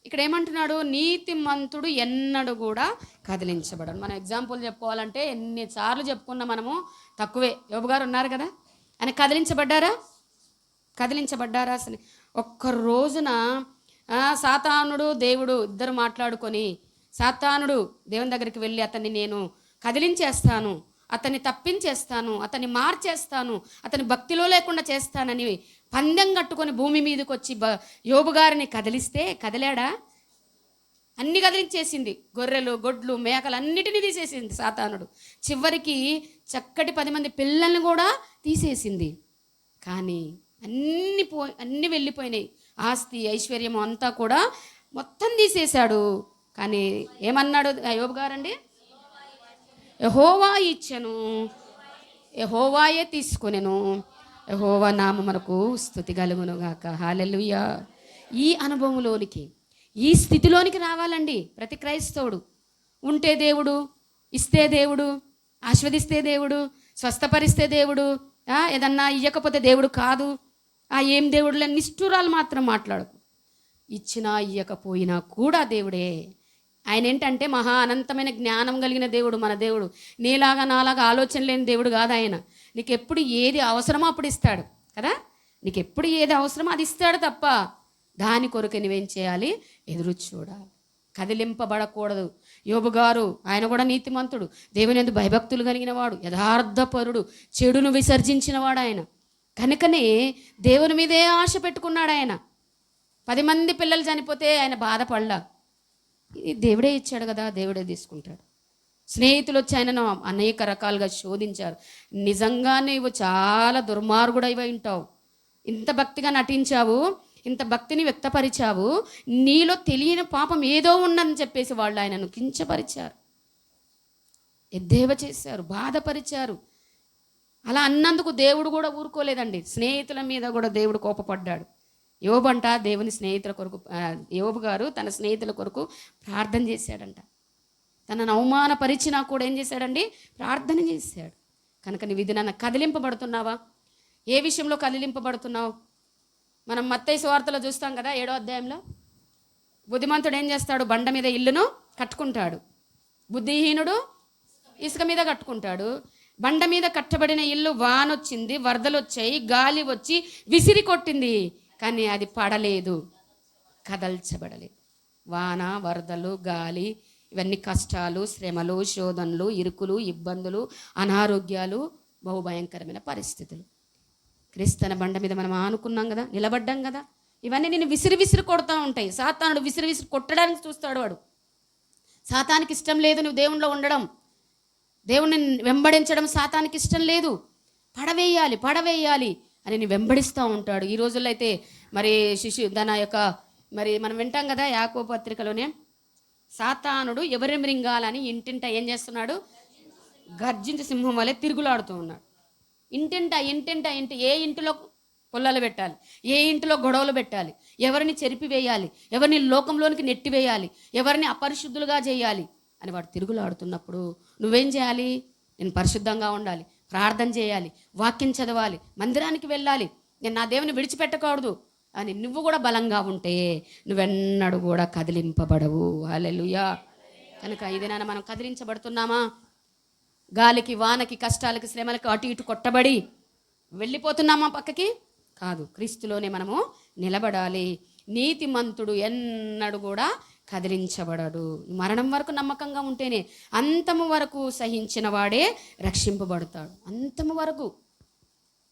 ఇక్కడ ఏమంటున్నాడు? నీతిమంతుడు ఎన్నడూ కూడా కదిలించబడడు. మనం ఎగ్జాంపుల్ చెప్పుకోవాలంటే ఎన్నిసార్లు చెప్పుకున్నా మనము తక్కువే. యోబు గారు ఉన్నారు కదా, ఆయన కదిలించబడ్డారా? అసలు ఒక్క రోజున సాతానుడు దేవుడు ఇద్దరు మాట్లాడుకొని, సాతానుడు దేవుని దగ్గరికి వెళ్ళి అతన్ని నేను కదిలించేస్తాను, అతన్ని తప్పించేస్తాను, అతన్ని మార్చేస్తాను, అతని భక్తిలో లేకుండా చేస్తానని పందెం కట్టుకొని భూమి మీదకి వచ్చి యోబు గారిని కదిలిస్తే కదిలాడా? అన్ని కదిలించేసింది. గొర్రెలు, గొడ్లు, మేకలు అన్నిటినీ తీసేసింది సాతానుడు. చివరికి చక్కటి 10 మంది పిల్లల్ని కూడా తీసేసింది. కానీ అన్నీ వెళ్ళిపోయినాయి. ఆస్తి, ఐశ్వర్యం అంతా కూడా మొత్తం తీసేశాడు. కానీ ఏమన్నాడు యోబు గారండి? యెహోవా ఇచ్చెను, యెహోవాయే తీసుకొనెను, యెహోవా నామమునకు స్తుతి కలుగునుగాక. హల్లెలూయా. ఈ అనుభవంలోనికి, ఈ స్థితిలోనికి రావాలండి ప్రతి క్రైస్తవుడు. ఉంటే దేవుడు, ఇస్తే దేవుడు, ఆస్వాదిస్తే దేవుడు, స్వస్థపరిస్తే దేవుడు, ఏదన్నా ఇయ్యకపోతే దేవుడు కాదు. ఏం దేవుడులే నిష్ఠురాలు మాత్రం మాట్లాడకు. ఇచ్చినా ఇయ్యకపోయినా కూడా దేవుడే. ఆయన ఏంటంటే మహా అనంతమైన జ్ఞానం కలిగిన దేవుడు మన దేవుడు. నీలాగా నాలాగా ఆలోచన లేని దేవుడు కాదు ఆయన. నీకు ఎప్పుడు ఏది అవసరమో అప్పుడు ఇస్తాడు కదా. నీకు ఎప్పుడు ఏది అవసరమో అది ఇస్తాడు తప్ప దాని కొరకు నువ్వేం చేయాలి? ఎదురు చూడాలి, కదిలింపబడకూడదు. యోబు గారు ఆయన కూడా నీతిమంతుడు, దేవుని యందు భయభక్తులు కలిగిన వాడు, యథార్థపరుడు, చెడును విసర్జించిన వాడు ఆయన. కనుకనే దేవుని మీదే ఆశ పెట్టుకున్నాడు ఆయన. 10 మంది పిల్లలు చనిపోతే ఆయన బాధపడలా. దేవుడే ఇచ్చాడు కదా, దేవుడే తీసుకుంటాడు. స్నేహితులు వచ్చి ఆయనను అనేక రకాలుగా శోధించారు. నిజంగా నువ్వు చాలా దుర్మార్గుడైపోయి ఉంటావు, ఇంత భక్తిగా నటించావు, ఇంత భక్తిని వ్యక్తపరిచావు, నీలో తెలియని పాపం ఏదో ఉందని చెప్పేసి వాళ్ళు ఆయనను కించపరిచారు, ఎద్దేవ చేశారు, బాధపరిచారు. అలా అన్నందుకు దేవుడు కూడా ఊరుకోలేదండి. స్నేహితుల మీద కూడా దేవుడు కోపపడ్డాడు. యోబంట దేవుని స్నేహితుల కొరకు, యోబు గారు తన స్నేహితుల కొరకు ప్రార్థన చేశాడంట. తనను అవమానపరిచినా కూడా ఏం చేశాడండి? ప్రార్థన చేశాడు. కనుక నీ విధి నన్ను కదిలింపబడుతున్నావా? ఏ విషయంలో కదిలింపబడుతున్నావు? మనం మత్తయి సువార్తలో చూస్తాం కదా, 7వ అధ్యాయంలో బుద్ధిమంతుడు ఏం చేస్తాడు? బండ మీద ఇల్లును కట్టుకుంటాడు. బుద్ధిహీనుడు ఇసుక మీద కట్టుకుంటాడు. బండ మీద కట్టబడిన ఇల్లు వానొచ్చింది, వరదలు వచ్చాయి, గాలి వచ్చి విసిరి కొట్టింది, కానీ అది పడలేదు, కదల్చబడలేదు. వాన, వరదలు, గాలి, ఇవన్నీ కష్టాలు, శ్రమలు, శోధనలు, ఇరుకులు, ఇబ్బందులు, అనారోగ్యాలు, బహుభయంకరమైన పరిస్థితులు. క్రీస్తన బండ మీద మనం ఆనుకున్నాం కదా, నిలబడ్డాం కదా, ఇవన్నీ నేను విసిరి విసిరి కొడుతూ ఉంటాయి. సాతానుడు విసిరి విసిరి కొట్టడానికి చూస్తాడు వాడు. సాతానికి ఇష్టం లేదు నువ్వు దేవునిలో ఉండడం, దేవుణ్ణి వెంబడించడం సాతానికి ఇష్టం లేదు. పడవేయాలి పడవేయాలి అని నేను వెంబడిస్తూ ఉంటాడు. ఈ రోజుల్లో అయితే మరి తన యొక్క మరి మనం వింటాం కదా యాకోబు పత్రికలోనే, సాతానుడు ఎవరి మృంగాలని ఇంటింట ఏం చేస్తున్నాడు? గర్జించే సింహం వలె తిరుగులాడుతూ ఉన్నాడు. ఇంటి ఏ ఇంటిలో పొల్లలు పెట్టాలి, ఏ ఇంటిలో గొడవలు పెట్టాలి, ఎవరిని చెరిపివేయాలి, ఎవరిని లోకంలోనికి నెట్టివేయాలి, ఎవరిని అపరిశుద్ధులుగా చేయాలి అని వాడు తిరుగులాడుతున్నప్పుడు నువ్వేం చేయాలి? నేను పరిశుద్ధంగా ఉండాలి, ప్రార్థన చేయాలి, వాక్యం చదవాలి, మందిరానికి వెళ్ళాలి, నేను నా దేవుని విడిచిపెట్టకూడదు అని నువ్వు కూడా బలంగా ఉంటే నువ్వెన్నడూ కూడా కదిలింపబడవు. హల్లెలూయా. కనుక ఇదేనా మనం కదిలించబడుతున్నామా? గాలికి, వానకి, కష్టాలకి, శ్రమలకి అటు ఇటు కొట్టబడి వెళ్ళిపోతున్నామా పక్కకి? కాదు, క్రీస్తులోనే మనము నిలబడాలి. నీతిమంతుడు ఎన్నడూ కూడా కదిలించబడడు. మరణం వరకు నమ్మకంగా ఉంటేనే, అంతము వరకు సహించిన వాడే రక్షింపబడతాడు. అంతము వరకు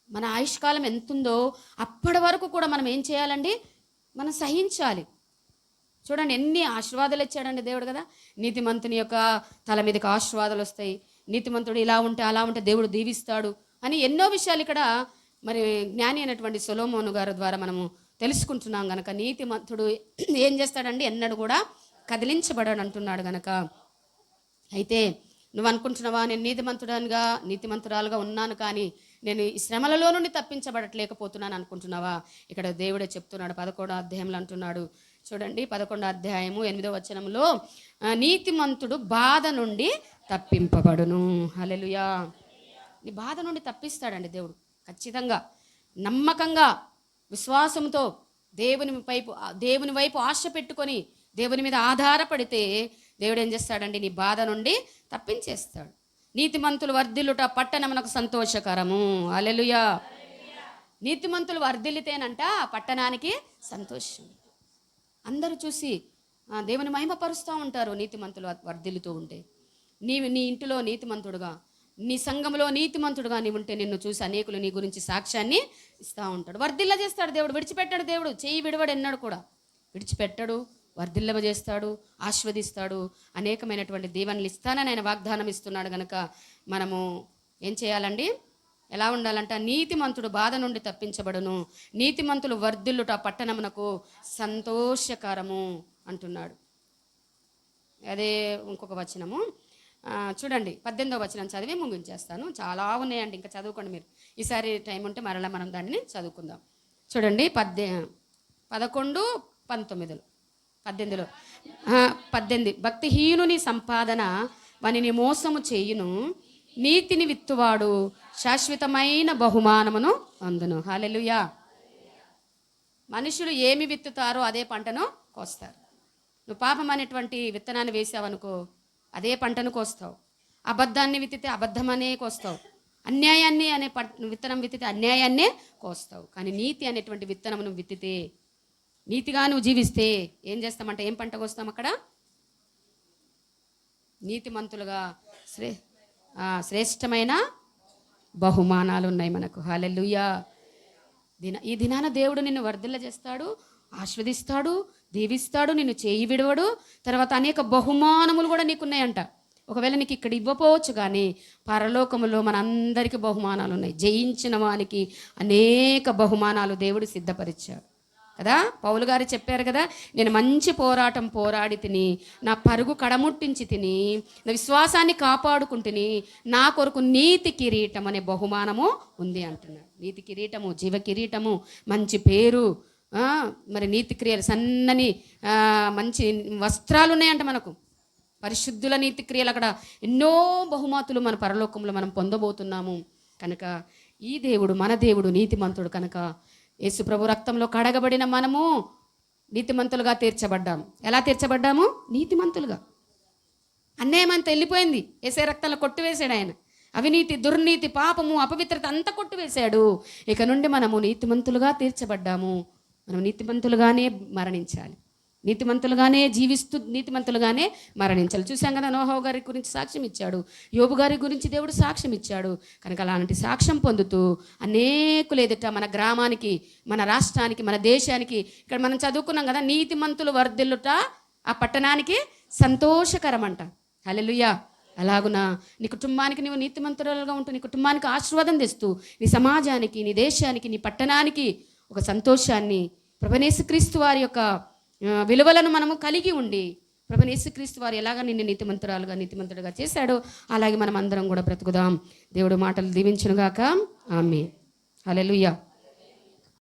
మన ఆయుష్కాలం ఎంతుందో అప్పటి వరకు కూడా మనం ఏం చేయాలండి? మనం సహించాలి. చూడండి ఎన్ని ఆశీర్వాదాలు ఇచ్చాడండి దేవుడు కదా. నీతిమంతుని యొక్క తల మీదకి ఆశీర్వాదాలు వస్తాయి, నీతిమంతుడు ఇలా ఉంటే అలా ఉంటే దేవుడు దీవిస్తాడు అని ఎన్నో విషయాలు ఇక్కడ మరి జ్ఞాని అయినటువంటి సొలొమోను గారి ద్వారా మనము తెలుసుకుంటున్నాం. గనక నీతిమంతుడు ఏం చేస్తాడండి? ఎన్నడూ కూడా కదిలించబడాడు అంటున్నాడు. గనక అయితే నువ్వు అనుకుంటున్నావా, నేను నీతిమంతురాలుగా ఉన్నాను, కానీ నేను ఈ శ్రమలలో నుండి తప్పించబడట్లేకపోతున్నాను అనుకుంటున్నావా? ఇక్కడ దేవుడే చెప్తున్నాడు 11వ అధ్యాయంలో అంటున్నాడు. చూడండి 11వ అధ్యాయము 8వ వచనంలో, నీతిమంతుడు బాధ నుండి తప్పింపబడును. హల్లెలూయా. నీ బాధ నుండి తప్పిస్తాడండి దేవుడు ఖచ్చితంగా. నమ్మకంగా విశ్వాసంతో దేవుని వైపు ఆశ పెట్టుకొని దేవుని మీద ఆధారపడితే దేవుడు ఏం చేస్తాడండి? నీ బాధ నుండి తప్పించేస్తాడు. నీతిమంతులు వర్ధిల్లుట పట్టణమునకు సంతోషకరము. హల్లెలూయా. నీతిమంతులు వర్ధిల్లితేనంట పట్టణానికి సంతోషం. అందరూ చూసి దేవుని మహిమపరుస్తూ ఉంటారు నీతిమంతులు వర్ధిల్లుతూ ఉంటే. నీ ఇంటిలో నీతిమంతుడుగా, నీ సంఘంలో నీతిమంతుడుగా నీవు ఉంటే నిన్ను చూసి అనేకులు నీ గురించి సాక్ష్యాన్ని ఇస్తూ ఉంటాడు. వర్ధిల్ల చేస్తాడు దేవుడు, విడిచిపెట్టాడు దేవుడు. చేయి విడవడు ఎన్నడు కూడా, విడిచిపెట్టడు, వర్ధిల్లవ చేస్తాడు, ఆస్వాదిస్తాడు, అనేకమైనటువంటి దీవెనలు ఇస్తానని ఆయన వాగ్దానం ఇస్తున్నాడు. కనుక మనము ఏం చేయాలండి? ఎలా ఉండాలంట? నీతిమంతుడు బాధ నుండి తప్పించబడును, నీతిమంతులు వర్ధిల్లుట పట్టణమునకు సంతోషకరము అంటున్నాడు. అదే ఇంకొక వచనము, చూడండి 18వ వచనం చదివి ముగించేస్తాను. చాలా ఉన్నాయండి, ఇంకా చదువుకోండి మీరు. ఈసారి టైం ఉంటే మరలా మనం దానిని చదువుకుందాం. చూడండి 11, 19, 18లో 18. భక్తిహీనుని సంపాదన వానిని మోసము చేయును, నీతిని విత్తువాడు శాశ్వతమైన బహుమానమును అందును. హల్లెలూయా. మనుషులు ఏమి విత్తుతారో అదే పంటను కోస్తారు. నువ్వు పాపం అనేటువంటి విత్తనాన్ని వేసావనుకో, అదే పంటను కోస్తావు. అబద్ధాన్ని విత్తితే అబద్ధమనే కోస్తావు. అన్యాయాన్ని అనే విత్తనం విత్తితే అన్యాయాన్నే కోస్తావు. కానీ నీతి అనేటువంటి విత్తనం నువ్వు విత్తితే, నీతిగా నువ్వు జీవిస్తే ఏం చేస్తామంటే ఏం పంట కోస్తాం అక్కడ? నీతిమంతులుగా శ్రేష్టమైన బహుమానాలు ఉన్నాయి మనకు. హల్లెలూయా. ఈ దినాన దేవుడు నిన్ను వర్ధిల్ల చేస్తాడు, ఆస్వాదిస్తాడు, దీవిస్తాడు, నిన్ను చేయి విడవడు. తర్వాత అనేక బహుమానములు కూడా నీకున్నాయంట. ఒకవేళ నీకు ఇక్కడ ఇవ్వపోవచ్చు, కానీ పరలోకములో మనందరికీ బహుమానాలు ఉన్నాయి. జయించిన వానికి అనేక బహుమానాలు దేవుడు సిద్ధపరిచాడు కదా. పౌలు గారు చెప్పారు కదా, నేను మంచి పోరాటం పోరాడి తిని, నా పరుగు కడముట్టించి తిని, నా విశ్వాసాన్ని కాపాడుకుంటుని, నా కొరకు నీతి కిరీటం అనే బహుమానము ఉంది అంటున్నాడు. నీతి కిరీటము, జీవ కిరీటము, మంచి పేరు, మరి నీతి క్రియలు, సన్నని మంచి వస్త్రాలు ఉన్నాయంట మనకు. పరిశుద్ధుల నీతి క్రియలు, అక్కడ ఎన్నో బహుమతులు మన పరలోకంలో మనం పొందబోతున్నాము. కనుక ఈ దేవుడు మన దేవుడు నీతిమంతుడు కనుక యేసు ప్రభు రక్తంలో కడగబడిన మనము నీతిమంతులుగా తీర్చబడ్డాము. ఎలా తీర్చబడ్డాము? నీతిమంతులుగా. అన్యాయమంతా వెళ్ళిపోయింది, యేసే రక్తంలో కొట్టివేశాడు ఆయన. అవినీతి, దుర్నీతి, పాపము, అపవిత్రత అంతా కొట్టివేశాడు. ఇక నుండి మనము నీతిమంతులుగా తీర్చబడ్డాము. మనం నీతిమంతులుగానే మరణించాలి, నీతిమంతులుగానే జీవిస్తూ నీతిమంతులుగానే మరణించాలి. చూసాం కదా, నోహా గారి గురించి సాక్ష్యం ఇచ్చాడు, యోబు గారి గురించి దేవుడు సాక్ష్యం ఇచ్చాడు. కనుక అలాంటి సాక్ష్యం పొందుతూ అనేకులు ఎదుట మన గ్రామానికి, మన రాష్ట్రానికి, మన దేశానికి, ఇక్కడ మనం చదువుకున్నాం కదా, నీతిమంతులు వర్ధిల్లుట ఆ పట్టణానికి సంతోషకరం అంట. హల్లెలూయా. అలాగున నీ కుటుంబానికి నీవు నీతిమంతులుగా ఉంటూ, నీ కుటుంబానికి ఆశీర్వాదం తెస్తూ, నీ సమాజానికి, నీ దేశానికి, నీ పట్టణానికి ఒక సంతోషాన్ని, ప్రభువైన యేసుక్రీస్తు వారి యొక్క విలువలను మనము కలిగి ఉండి, ప్రభువైన యేసుక్రీస్తు వారు ఎలాగ నిన్ను నీతిమంతుడుగా చేశాడో అలాగే మనం అందరం కూడా బ్రతుకుదాం. దేవుడు మాటలు దీవించునుగాక. ఆమేన్. హల్లెలూయా.